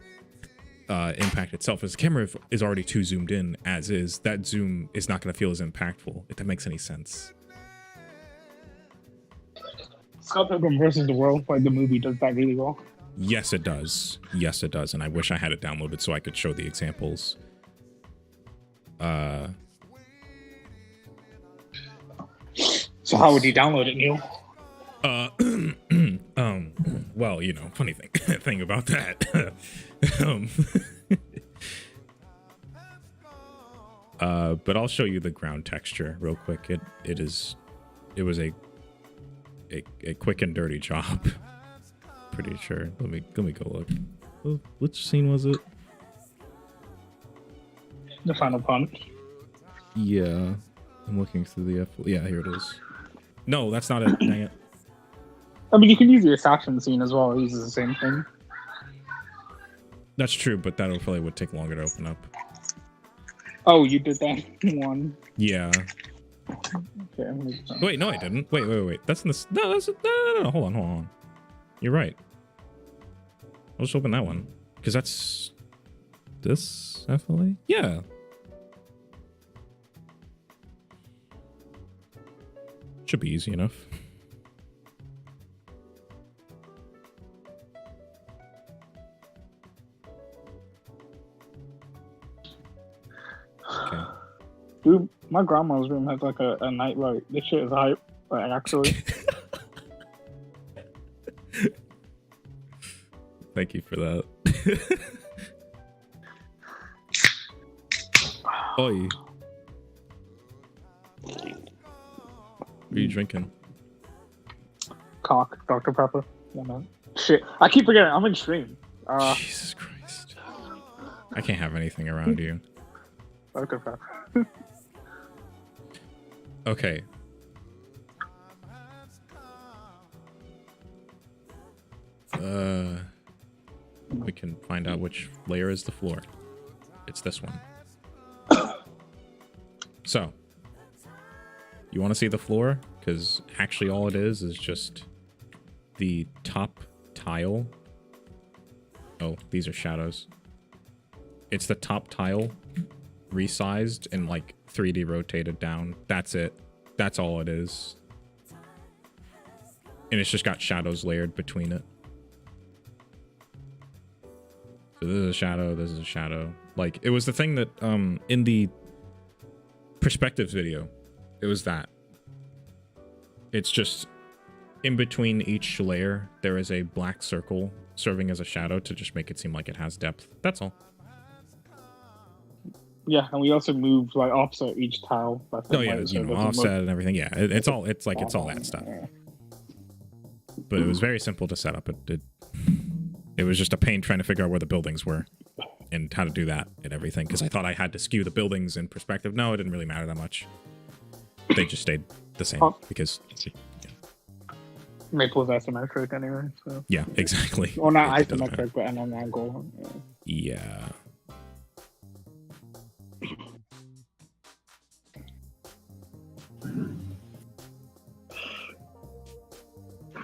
impact itself. As the camera is already too zoomed in as is, that zoom is not going to feel as impactful, if that makes any sense. Scott Pilgrim versus the World, like the movie, does that really well. Yes, it does. Yes, it does. And I wish I had it downloaded so I could show the examples. So how would you download it, Neil? Well, you know, funny thing about that. But I'll show you the ground texture real quick. It was a quick and dirty job. Pretty sure. Let me go look. Which scene was it? The final punch. Yeah, I'm looking through the yeah, here it is. No, that's not it. Dang it. I mean, you can use the assassin scene as well. It uses the same thing. That's true, but that probably would take longer to open up. Oh, you did that one. Yeah. Okay. Wait, no, I didn't. Wait. That's in this. No, that's no. Hold on. You're right. I'll just open that one because that's this FLA. Yeah. Should be easy enough. Okay. Dude, my grandma's room has like a night light. This shit is hype. Like, actually. Thank you for that. Oi. What are you drinking? Cock, Dr. Pepper. Yeah, man. Shit. I keep forgetting. I'm in stream. Jesus Christ. I can't have anything around you. Dr. Pepper. Okay. We can find out which layer is the floor. It's this one. So, you want to see the floor? Because actually all it is just the top tile. Oh, these are shadows. It's the top tile resized and like 3D rotated down. That's it. That's all it is. And it's just got shadows layered between it. So this is a shadow, this is a shadow. Like, it was the thing that, in the perspectives video, it was that. It's just, in between each layer, there is a black circle serving as a shadow to just make it seem like it has depth. That's all. Yeah, and we also moved like offset each tile. Oh yeah, you know, offset and everything. Yeah, it's all that stuff. But it was very simple to set up. It was just a pain trying to figure out where the buildings were and how to do that and everything. Because I thought I had to skew the buildings in perspective. No, it didn't really matter that much. They just stayed the same because. Yeah. Maple's isometric anyway. So. Yeah, exactly. Or not isometric, but at an angle. Yeah.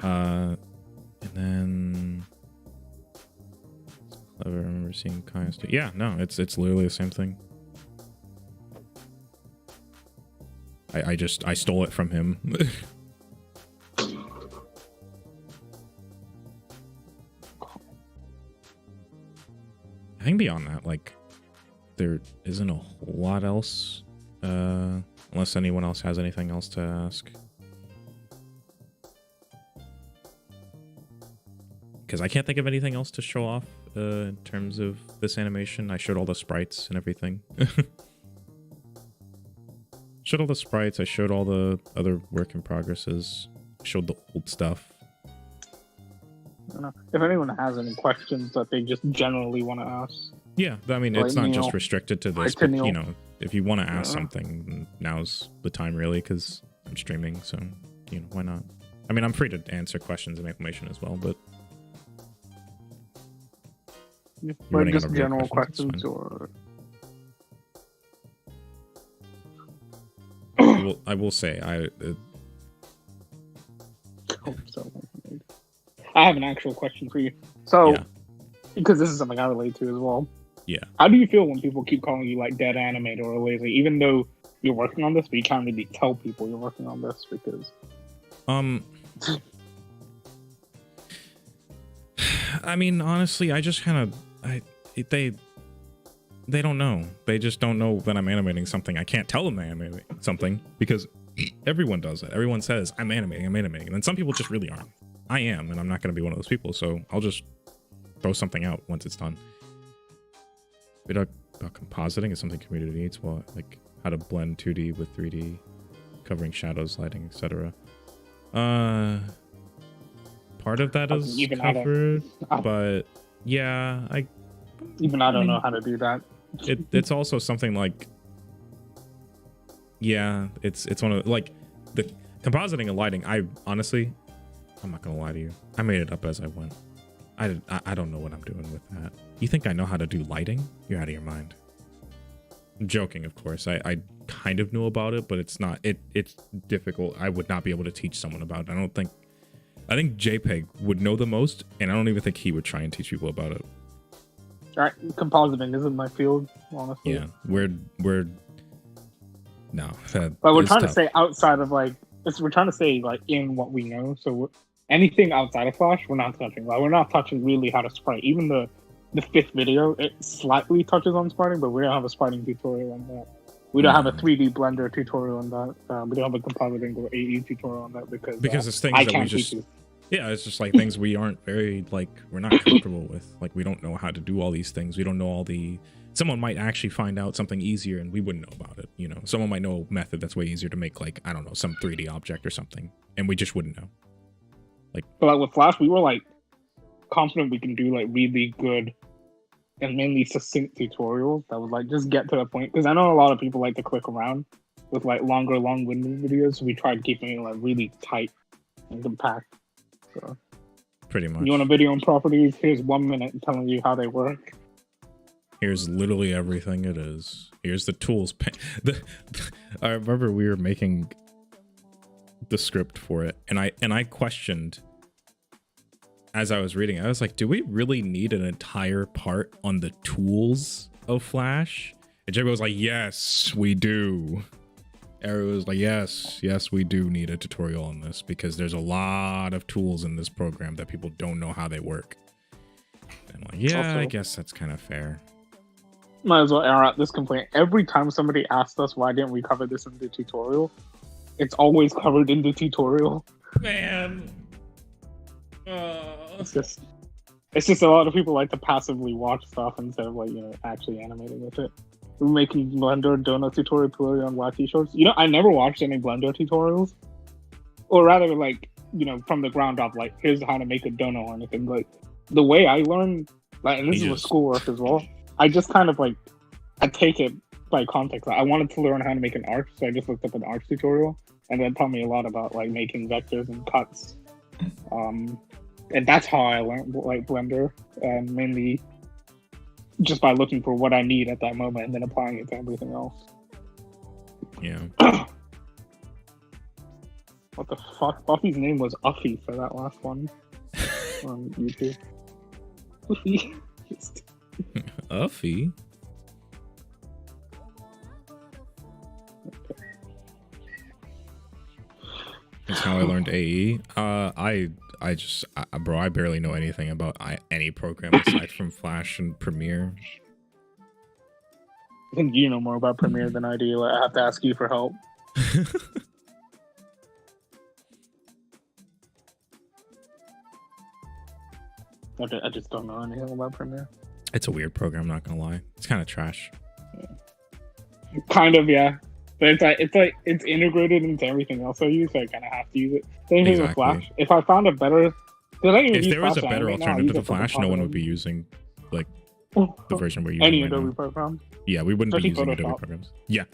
And then I remember seeing Kaya's. Yeah, no, it's literally the same thing. I stole it from him. I think beyond that, like, there isn't a whole lot else unless anyone else has anything else to ask. Because I can't think of anything else to show off in terms of this animation. I showed all the sprites and everything. Showed all the sprites. I showed all the other work in progresses. Showed the old stuff. I don't know. If anyone has any questions that they just generally want to ask. Yeah, I mean, it's not just restricted to this, but, you know, if you want to ask something, now's the time, really, because I'm streaming, so, you know, why not? I mean, I'm free to answer questions in Maplemation as well, but... But just general questions, or... I will say, I have an actual question for you. So, because this is something I relate to as well. Yeah. How do you feel when people keep calling you like dead animator or lazy, even though you're working on this, but you can't really tell people you're working on this because? I mean, honestly, I just kind of, they don't know. They just don't know that I'm animating something. I can't tell them they're animating something because everyone does it. Everyone says, I'm animating. And then some people just really aren't. I am, and I'm not going to be one of those people, so I'll just throw something out once it's done. About compositing is something community needs. Well, like how to blend 2D with 3D, covering shadows, lighting, etc. Part of that is covered, but yeah, I don't know how to do that. It's also something like, yeah, it's one of like the compositing and lighting. I'm not gonna lie to you, I made it up as I went. I don't know what I'm doing with that. You think I know how to do lighting? You're out of your mind. I'm joking, of course. I kind of knew about it, but it's difficult. I would not be able to teach someone about it. I think Jpeg would know the most, and I don't even think he would try and teach people about it. Alright, compositing isn't my field, honestly. Yeah, we're no. But we're trying to say outside of we're trying to say like in what we know. So anything outside of Flash, we're not touching. Like we're not touching really how to sprite. Even the 5th video, it slightly touches on spriting, but we don't have a spriting tutorial on that. We don't have a 3D Blender tutorial on that. We don't have a compositing or AE tutorial on that because it's things that we just. Yeah, it's just like things we aren't very we're not comfortable with. Like we don't know how to do all these things. We don't know all the. Someone might actually find out something easier and we wouldn't know about it. You know, someone might know a method that's way easier to make I don't know, some 3D object or something, and we just wouldn't know. But with Flash, we were confident we can do really good and mainly succinct tutorials that would just get to the point. Because I know a lot of people like to click around with longer, long-winded videos. So we tried keeping it really tight and compact. So pretty much. You want a video on properties? Here's 1 minute telling you how they work. Here's literally everything it is. Here's the tools. I remember we were making the script for it, and I questioned as I was reading. I was like, do we really need an entire part on the tools of Flash? And Jpeg was like, yes, we do. Ari was like, yes, we do need a tutorial on this because there's a lot of tools in this program that people don't know how they work. And I'm like, yeah, also, I guess that's kind of fair. Might as well air out this complaint. Every time somebody asks us why didn't we cover this in the tutorial, it's always covered in the tutorial. Man. It's just a lot of people like to passively watch stuff instead of actually animating with it. We're making Blender donut tutorial on Wacky Shorts. I never watched any Blender tutorials, or rather from the ground up. Here's how to make a donut or anything. The way I learned, and this is with schoolwork as well. I just kind of I take it by context. I wanted to learn how to make an arch, so I just looked up an arch tutorial, and that taught me a lot about making vectors and cuts. And that's how I learned Blender, and mainly just by looking for what I need at that moment and then applying it to everything else. Yeah. What the fuck? Buffy's name was Uffy for that last one on YouTube. Uffy. Uffy? That's how I learned AE. Bro, I barely know anything about any program aside from Flash and Premiere. I think you know more about Premiere than I do. I have to ask you for help. I just don't know anything about Premiere. It's a weird program, I'm not gonna lie. It's kind of trash. Kind of, yeah. But it's integrated into everything else I use, so I kind of have to use it. Same thing with Flash. If I found a better, if there was a better alternative to Flash, no one would be using like the version we're using. Any right Adobe now. program. Yeah, we wouldn't be using Photoshop. Adobe programs. Yeah,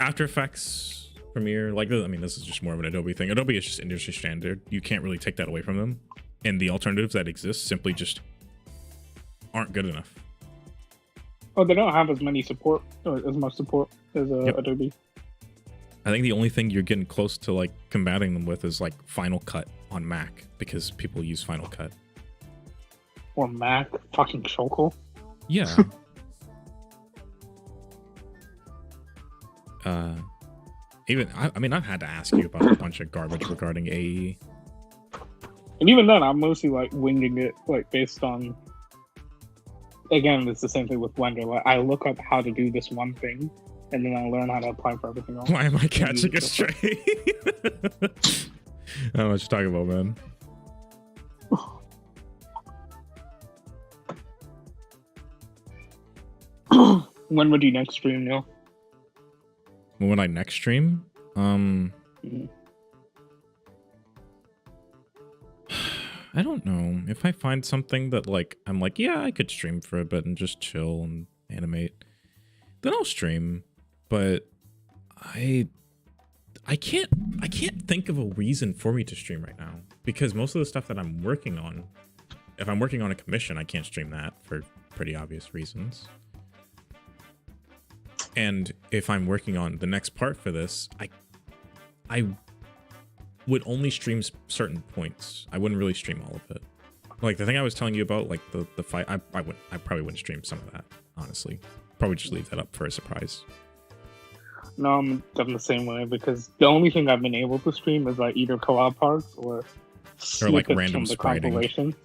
After Effects, Premiere, like I mean, this is just more of an Adobe thing. Adobe is just industry standard. You can't really take that away from them, and the alternatives that exist simply just aren't good enough. Oh, they don't have as much support as Adobe. I think the only thing you're getting close to like combating them with is like Final Cut on Mac, because people use Final Cut. Or Mac, fucking Shokel. Yeah. I mean, I've had to ask you about a bunch of garbage regarding AE. And even then, I'm mostly like winging it, like based on. Again, it's the same thing with Blender. Like, I look up how to do this one thing, and then I learn how to apply for everything else. Why am I catching a stray? I don't know what you're talking about, man. When would you next stream, Neil? When would I next stream? I don't know. If I find something that like I'm like, yeah, I could stream for a bit and just chill and animate, then I'll stream. But I can't think of a reason for me to stream right now, because most of the stuff that I'm working on, if I'm working on a commission, I can't stream that for pretty obvious reasons. And if I'm working on the next part for this, I would only stream certain points. I wouldn't really stream all of it. Like the thing I was telling you about, like the fight, I probably wouldn't stream some of that, honestly. Probably just leave that up for a surprise. No, I'm the same way, because the only thing I've been able to stream is like either collab parts or like random from the spriting. compilation.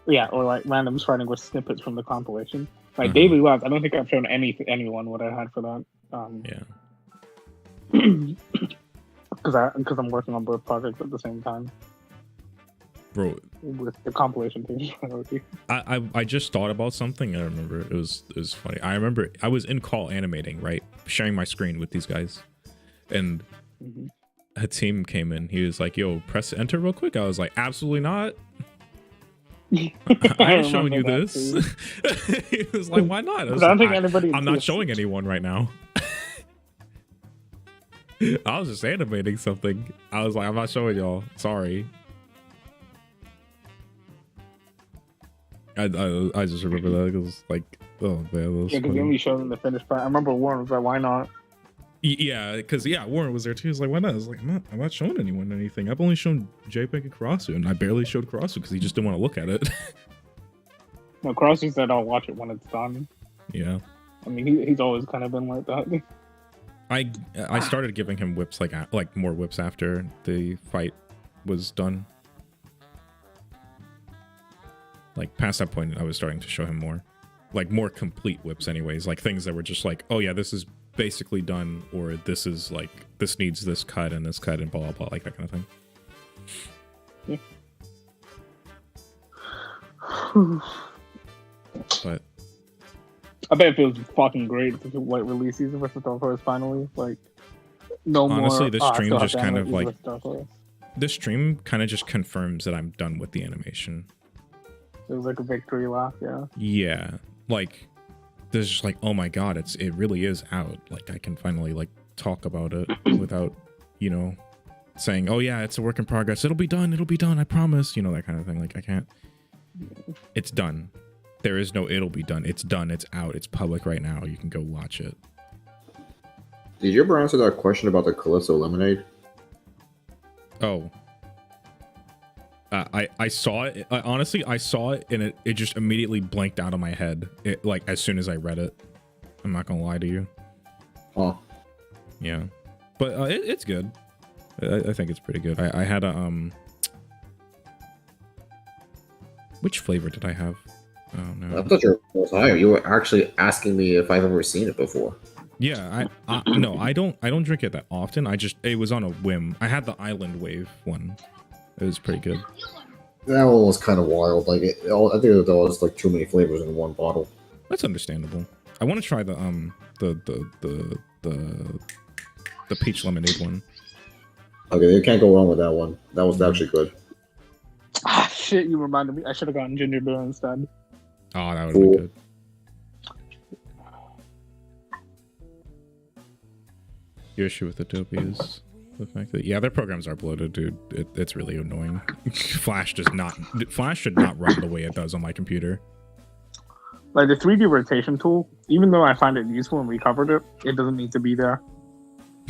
Yeah, or like random spriting with snippets from the compilation. Like Daily Lives, I don't think I've shown anyone what I had for that. Yeah. Because I'm working on both projects at the same time. Bro, with the compilation thing. I just thought about something. I remember it was funny. I remember I was in call animating, right, sharing my screen with these guys, and a team came in. He was like, "Yo, press enter real quick." I was like, "Absolutely not." I ain't showing you this. He was like, "Why not?" I was like, I'm not showing anyone right now. I was just animating something. I was like, I'm not showing y'all. Sorry. I just remember that. It was like, oh man. Yeah, because you only showed them the finished part. I remember Warren was like, why not? Yeah, because Warren was there too. He was like, why not? I was like, I'm not showing anyone anything. I've only shown Jpeg and Karasu, and I barely showed Karasu because he just didn't want to look at it. No, Karasu said I'll watch it when it's done. Yeah. I mean, he's always kind of been like that. I started giving him whips, like more whips after the fight was done. Like past that point, I was starting to show him more, like more complete whips anyways, like things that were just like, oh yeah, this is basically done, or this is like, this needs this cut and blah, blah, blah, like that kind of thing. Yeah. But I bet it feels fucking great if White release season versus Dark Horse finally. Like, no honestly, more. This stream just kind of like, this stream kind of just confirms that I'm done with the animation. It was like a victory lap, yeah. Yeah, like there's just like, oh my god, it really is out. Like I can finally like talk about it without, you know, saying, oh yeah, it's a work in progress. It'll be done, I promise. You know, that kind of thing. Like I can't. It's done. There is no it'll be done. It's done. It's out. It's public right now. You can go watch it. Did you ever answer that question about the Calypso Lemonade? Oh. I saw it. Honestly, I saw it and it just immediately blanked out of my head. Like as soon as I read it. I'm not gonna lie to you. Huh. Yeah, but it's good. I think it's pretty good. I had a Which flavor did I have? Oh no. I thought you were higher. You were actually asking me if I've ever seen it before. Yeah, no, I don't drink it that often. It was on a whim. I had the Island Wave one. It was pretty good. That one was kind of wild. Like, I think there was like too many flavors in one bottle. That's understandable. I want to try the peach lemonade one. Okay, you can't go wrong with that one. That was actually good. Ah, shit! You reminded me. I should have gotten ginger beer instead. Oh, that would have been good. Your issue with Adobe is the fact that their programs are bloated, dude. It's really annoying. Flash should not run the way it does on my computer. Like the 3D rotation tool, even though I find it useful and we covered it, it doesn't need to be there.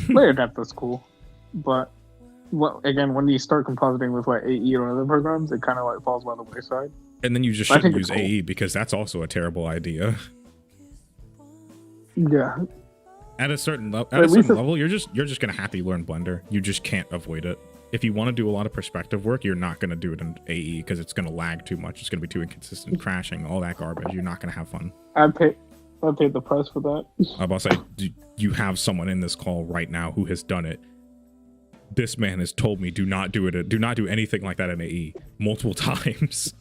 Layer depth is cool, but again, when you start compositing with like AE or other programs, it kind of like falls by the wayside. And then you just shouldn't use AE because that's also a terrible idea. Yeah. At a certain level, you're just gonna have to learn Blender. You just can't avoid it. If you want to do a lot of perspective work, you're not gonna do it in AE because it's gonna lag too much. It's gonna be too inconsistent, crashing, all that garbage. You're not gonna have fun. I paid the price for that. I'm about to say, you have someone in this call right now who has done it. This man has told me do not do it. Do not do anything like that in AE multiple times.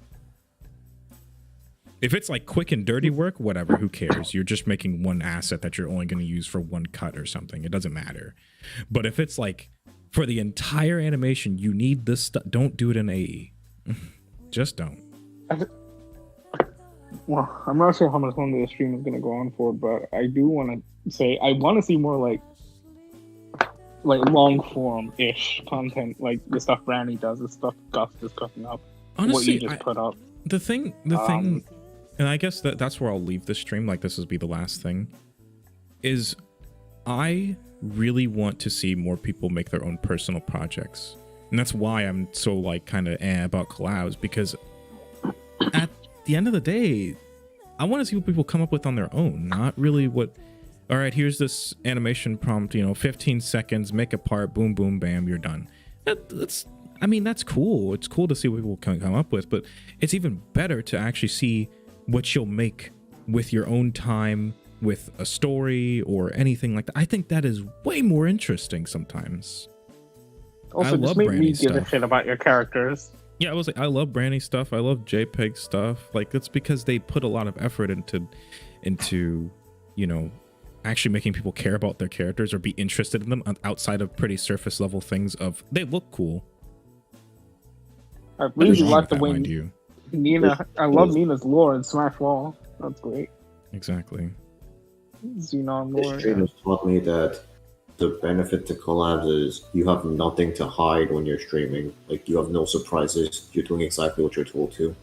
If it's like quick and dirty work, whatever, who cares? You're just making one asset that you're only going to use for one cut or something. It doesn't matter. But if it's like for the entire animation, you need this stuff, don't do it in AE. Just don't. Well, I'm not sure how much longer the stream is going to go on for, but I do want to say I want to see more like long form ish content, like the stuff Brandy does, the stuff Gus is cooking up. Honestly, what you just put up. The thing, and I guess that's where I'll leave this stream. Like this will be the last thing. Is I really want to see more people make their own personal projects, and that's why I'm so like kind of about collabs, because at the end of the day, I want to see what people come up with on their own, not really what. All right, here's this animation prompt. 15 seconds, make a part, boom, boom, bam, you're done. That's cool. It's cool to see what people can come up with, but it's even better to actually see what you'll make with your own time, with a story or anything like that. I think that is way more interesting sometimes. Also, just make me give a shit about your characters. Yeah, I love Brandy stuff. I love Jpeg stuff. Like, that's because they put a lot of effort into actually making people care about their characters or be interested in them outside of pretty surface level things of they look cool. I really like the way Nina. I love Nina's lore in Smash Wall. That's great. Exactly. Xenon lore. This stream has taught me that the benefit to collabs is you have nothing to hide when you're streaming. Like, you have no surprises. You're doing exactly what you're told to.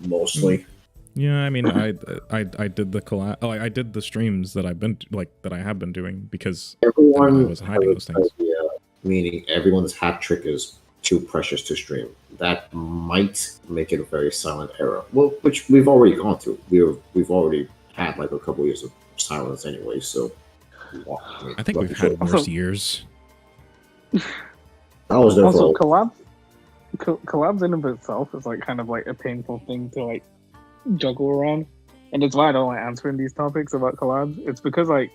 Mostly. Yeah, I mean, I did the collab. Oh, I did the streams that I have been doing because everyone was hiding those things. Meaning everyone's hat trick is too precious to stream. That might make it a very silent era. Well, which we've already gone through. We've already had like a couple years of silence anyway. So I think we've had worse years. I was there also collabs in of itself is like kind of like a painful thing to like juggle around, and it's why I don't like answering these topics about collabs. It's because like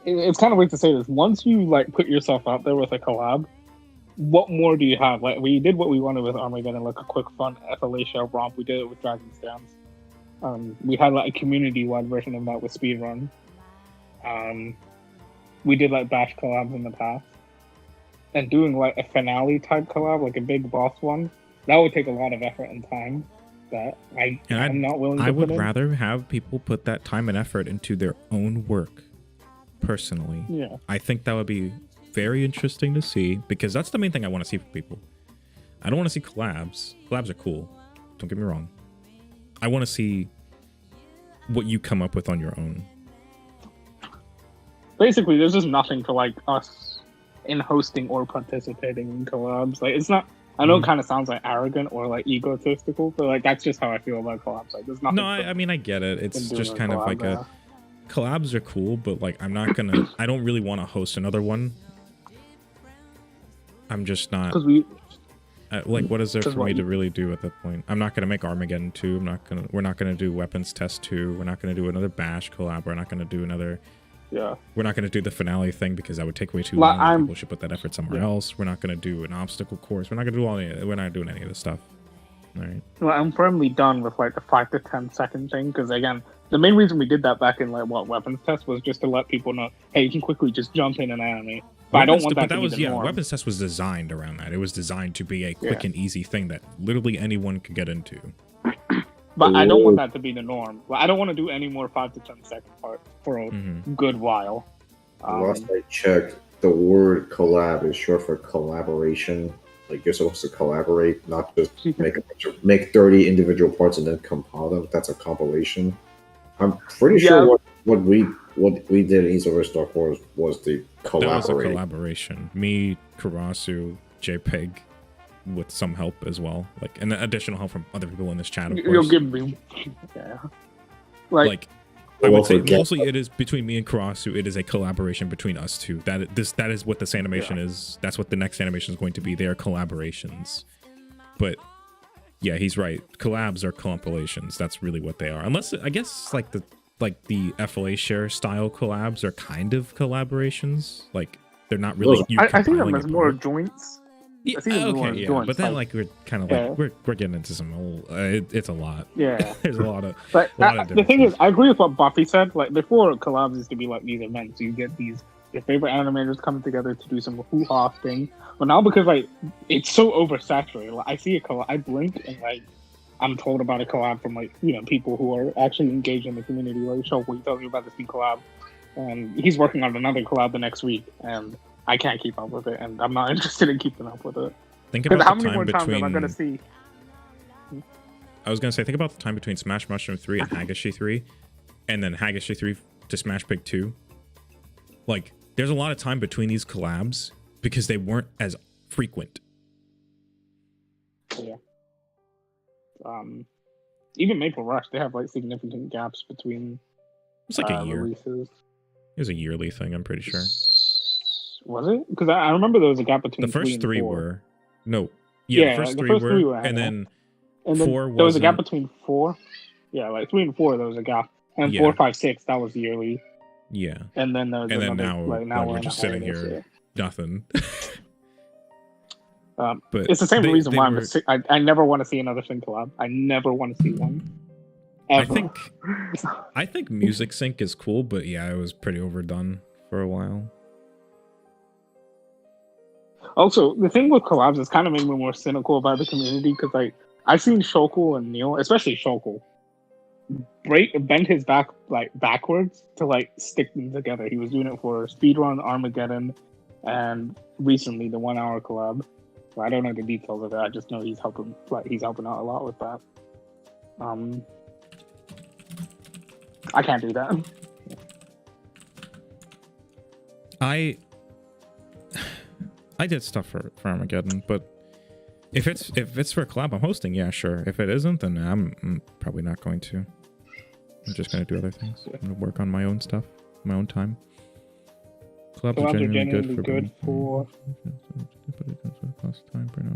it's kind of weird to say this. Once you like put yourself out there with a collab, what more do you have? Like, we did what we wanted with Armageddon, like a quick fun FLA romp. We did it with Dragon's Dance. We had like a community-wide version of that with Speedrun. We did like Bash collabs in the past, and doing like a finale type collab, like a big boss one, that would take a lot of effort and time that I'm not willing to put in. I would rather have people put that time and effort into their own work, personally. Yeah. I think that would be very interesting to see, because that's the main thing I want to see from people. I don't want to see collabs. Collabs are cool. Don't get me wrong. I want to see what you come up with on your own. Basically, there's just nothing to like us in hosting or participating in collabs. Like, it's not. I know it kind of sounds like arrogant or like egotistical, but like that's just how I feel about collabs. Like, there's nothing. No, I mean, I get it. It's just kind of like collabs are cool, but like I don't really want to host another one. I'm just not. Because like, what is there Just for me what- to really do at that point? I'm not gonna make Armageddon 2. We're not gonna do Weapons Test 2. We're not gonna do another Bash collab. We're not gonna do another. Yeah. We're not gonna do the finale thing because that would take way too Like, long. I'm- People should put that effort somewhere else. We're not gonna do an obstacle course. We're not gonna do we're not doing any of this stuff. All right. Well, I'm firmly done with like the 5 to 10 second thing because again, the main reason we did that back in like weapons test was just to let people know, hey, you can quickly just jump in and animate. But I don't want that to be the norm. Weapons Test was designed around that. It was designed to be a quick and easy thing that literally anyone could get into. But I don't want that to be the norm. Like, I don't want to do any more 5 to 10 second part for a good while. Last I checked, the word collab is short for collaboration. Like, you're supposed to collaborate, not just make 30 individual parts and then compile them. That's a compilation. I'm pretty sure what we did in East vs. Dark Horse was the collaborate. That was a collaboration. Me, Karasu, Jpeg, with some help as well, like and additional help from other people in this chat. Of course. You'll give me, like I would say mostly it is between me and Karasu. It is a collaboration between us two. That is what this animation is. That's what the next animation is going to be. They are collaborations. But yeah, he's right. Collabs are compilations. That's really what they are. Unless I guess like the FLA share style collabs are kind of collaborations. Like they're not really. I think them as more joints. Yeah, okay, yeah, but then like we're kind of like we're getting into some old. It's a lot. Yeah, there's a lot of. But the thing is, I agree with what Buffy said. Like before, collabs used to be like these events. You get your favorite animators coming together to do some hoo-ha thing. But now because like it's so oversaturated, like, I see a collab, I blink and like I'm told about a collab from like people who are actually engaged in the community. Like, Show, will you tell me about this new collab? And he's working on another collab the next week, and I can't keep up with it, and I'm not interested in keeping up with it. Think about how the many time more times between. am I gonna see? I was gonna say, think about the time between Smash Mushroom 3 and Hagashi 3, and then Hagashi 3 to Smash Pig 2. Like, there's a lot of time between these collabs because they weren't as frequent. Yeah. Even Maple Rush, they have like significant gaps between. It's like a year. Releases. It was a yearly thing, I'm pretty sure. Was it? Because I remember there was a gap between the first 3 and 4. were. No. Yeah, the first three were. And then 4 there was a gap between 4. Yeah, like 3 and 4, there was a gap. And 4, 5, 6, that was yearly. Yeah. And then there was now we're just sitting here, nothing. But it's the same reason why I never want to see another Sync collab. I never want to see one. Ever. I think Music Sync is cool, but yeah, it was pretty overdone for a while. Also, the thing with collabs is kind of made me more cynical about the community because like I've seen Shokul and Neil, especially Shokul, bend his back like backwards to like stick them together. He was doing it for Speedrun, Armageddon, and recently the 1 hour collab. I don't know the details of it. I just know he's helping out a lot with that. I can't do that. I did stuff for Armageddon, but if it's for a collab I'm hosting, yeah, sure. If it isn't, then I'm probably not going to. I'm just going to do other things. I'm going to work on my own stuff, my own time. Collabs are genuinely good for but it comes with a cost of time, burn out,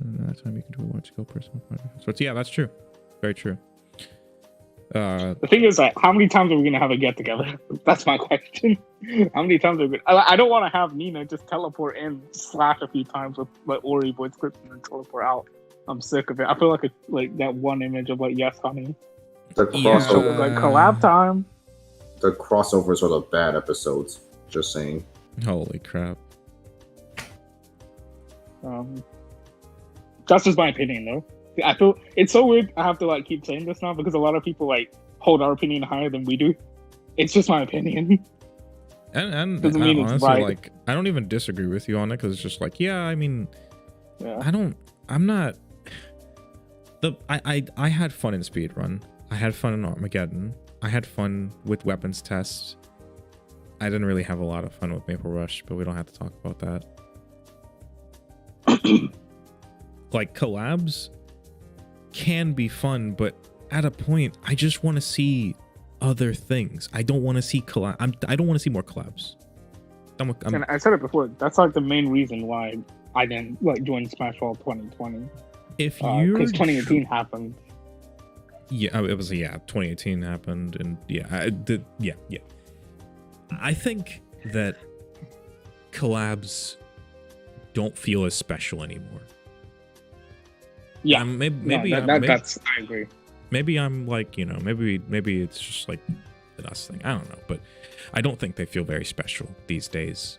and that time you can do a large scale personal project. So yeah, that's true. Very true. The thing is, like, how many times are we gonna have a get together? That's my question. How many times are we? I don't want to have Nina just teleport in, slash a few times with like Ori voice clips and then teleport out. I'm sick of it. I feel like that one image of like yes, honey. The crossover, like collab time. The crossovers are the bad episodes. Just saying. Holy crap. That's just my opinion, though. I feel it's so weird. I have to like keep saying this now because a lot of people like hold our opinion higher than we do. It's just my opinion. And doesn't mean honestly, it's right. Like I don't even disagree with you on it because it's just like, yeah, I mean, yeah. I'm not. I had fun in Speedrun. I had fun in Armageddon. I had fun with weapons tests. I didn't really have a lot of fun with Maple Rush, but we don't have to talk about that. Like collabs can be fun, but at a point I just want to see other things. I don't want to see I don't want to see more collabs. And I said it before, that's like the main reason why I didn't like join Smash Ball 2020 If you're because 2018 happened. Yeah, it was 2018 happened, and yeah. I think that collabs don't feel as special anymore. Yeah, maybe that's I agree. Maybe I'm like, maybe it's just like an us thing. I don't know, but I don't think they feel very special these days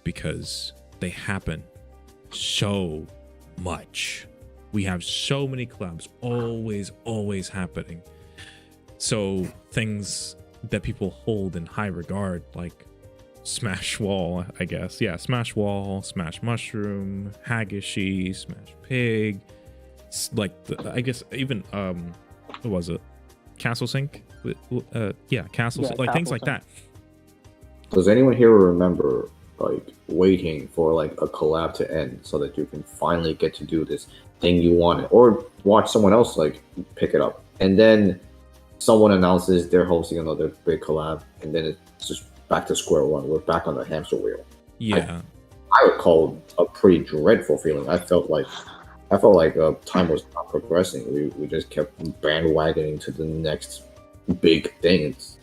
because they happen so much. We have so many collabs always happening. So things that people hold in high regard, like Smash Wall, I guess. Yeah, Smash Wall, Smash Mushroom, Hagishi, Smash Pig. Like, I guess even, what was it? Castle Sync? Castle Sync. Like, things like that. Does anyone here remember, like, waiting for, like, a collab to end so that you can finally get to do this thing you wanted? Or watch someone else, like, pick it up. And then someone announces they're hosting another big collab, and then it's just back to square one. We're back on the hamster wheel. Yeah. I would call a pretty dreadful feeling. I felt like time was not progressing. We just kept bandwagoning to the next big thing. It's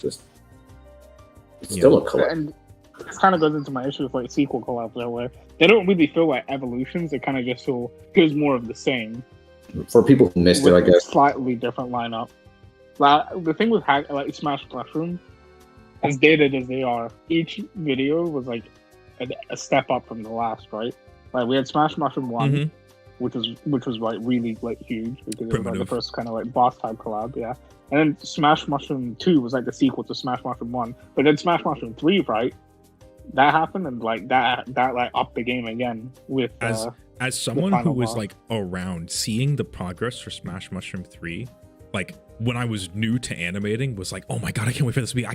still a collab. And this kind of goes into my issue with like sequel collabs that way. They don't really feel like evolutions. They kind of just feels more of the same. For people who missed it, I guess. Slightly different lineup. Like, the thing with like Smash Mushroom, as dated as they are, each video was like a step up from the last, right? Like we had Smash Mushroom 1, which was like really like huge because it was like the first kind of like boss type collab, yeah. And then Smash Mushroom 2 was like the sequel to Smash Mushroom 1. But then Smash Mushroom 3, right? That happened and like that like upped the game again with as someone who was like around seeing the progress for Smash Mushroom 3, like when I was new to animating, was like, oh my god, I can't wait for this to be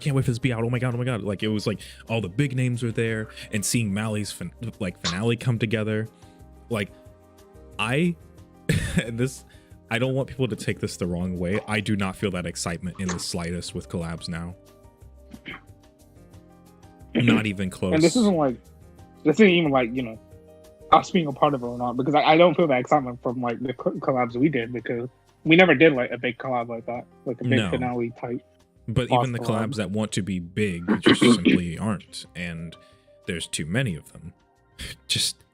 out. Oh my god. Like it was like all the big names are there, and seeing Mally's finale come together. Like I don't want people to take this the wrong way. I do not feel that excitement in the slightest with collabs now. Not even close. And this isn't even like, us being a part of it or not, because I don't feel that excitement from like the collabs we did, because we never did like a big collab like that, like a big finale type. But even the collabs that want to be big just simply aren't, and there's too many of them. Just,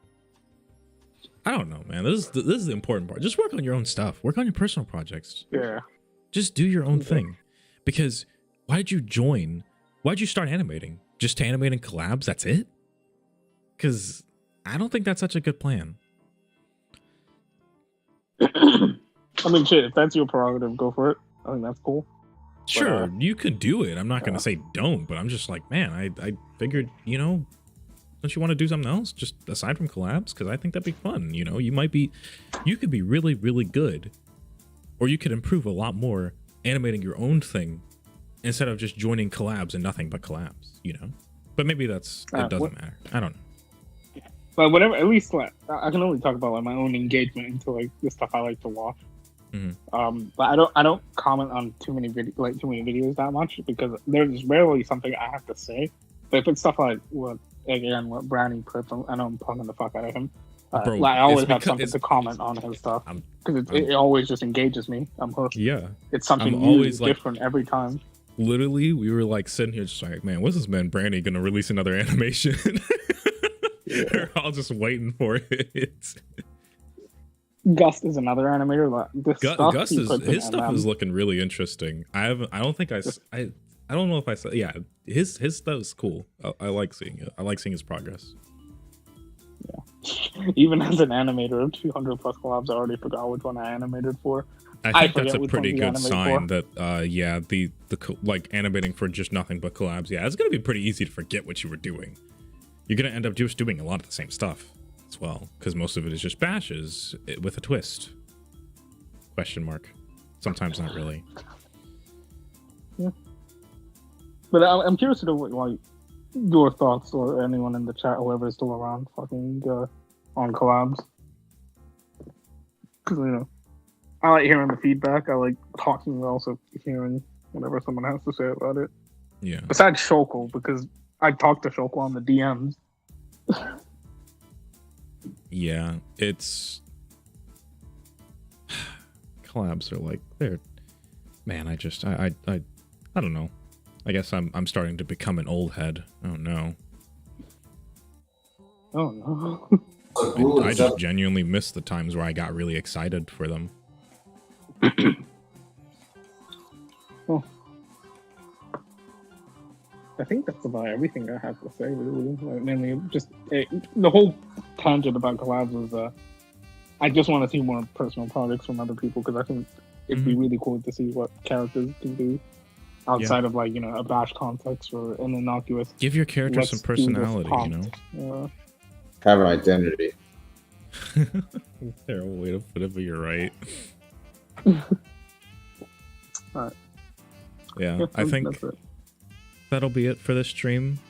I don't know, man. This is the important part. Just work on your own stuff. Work on your personal projects. Yeah. Just do your own thing. Because why'd you start animating? Just to animate in collabs? That's it? Because I don't think that's such a good plan. I mean, shit, if that's your prerogative, go for it. I think that's cool. Sure, you could do it. I'm not going to say don't, but I'm just like, man, I figured, don't you want to do something else just aside from collabs? Because I think that'd be fun. You could be really, really good, or you could improve a lot more animating your own thing instead of just joining collabs and nothing but collabs, But maybe it doesn't matter. I don't know. But whatever, at least like I can only talk about like my own engagement into like the stuff I like to watch. But I don't comment on too many videos that much, because there's rarely something I have to say. But if it's stuff like what Brownie puts, I know I'm punking the fuck out of him. Bro, like I always have something to comment on his stuff, because it always just engages me. I'm hooked. Yeah, it's something always different every time. Literally, we were like sitting here just like, man, what's this man Brandy gonna release another animation? We're all just waiting for it. Gust is another animator. Gust his stuff is looking really interesting. I don't know if I saw. Yeah, his stuff is cool. I like seeing it. I like seeing his progress. Yeah. Even as an animator of 200 plus collabs, I already forgot which one I animated for. I think that's a pretty good sign that the like animating for just nothing but collabs. Yeah, it's gonna be pretty easy to forget what you were doing. You're gonna end up just doing a lot of the same stuff as well, because most of it is just bashes with a twist. Question mark. Sometimes not really. Yeah. But I'm curious to know like your thoughts, or anyone in the chat, whoever is still around, fucking on collabs. Because I like hearing the feedback. I like talking, but also hearing whatever someone has to say about it. Yeah. Besides Shoko, because I talked to Shoko on the DMs. Yeah, it's collabs are like they're man. I don't know. I guess I'm starting to become an old head. Oh no. Oh no. I just genuinely miss the times where I got really excited for them. Oh. I think that's about everything I have to say, really. Like, mainly, just the whole tangent about collabs was I just want to see more personal projects from other people because I think it'd be really cool to see what characters can do outside of like a bash context or an innocuous. Give your character some personality, you know. Yeah. Have an identity. Terrible way to put it, but you're right. Alright. Yeah, I think that'll be it for this stream.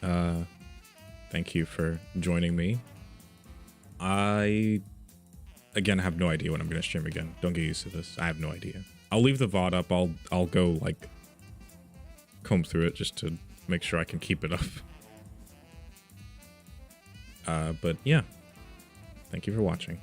Thank you for joining me. I, again, have no idea when I'm going to stream again. Don't get used to this. I have no idea. I'll leave the VOD up. I'll go, like, comb through it just to make sure I can keep it up. But, yeah. Thank you for watching.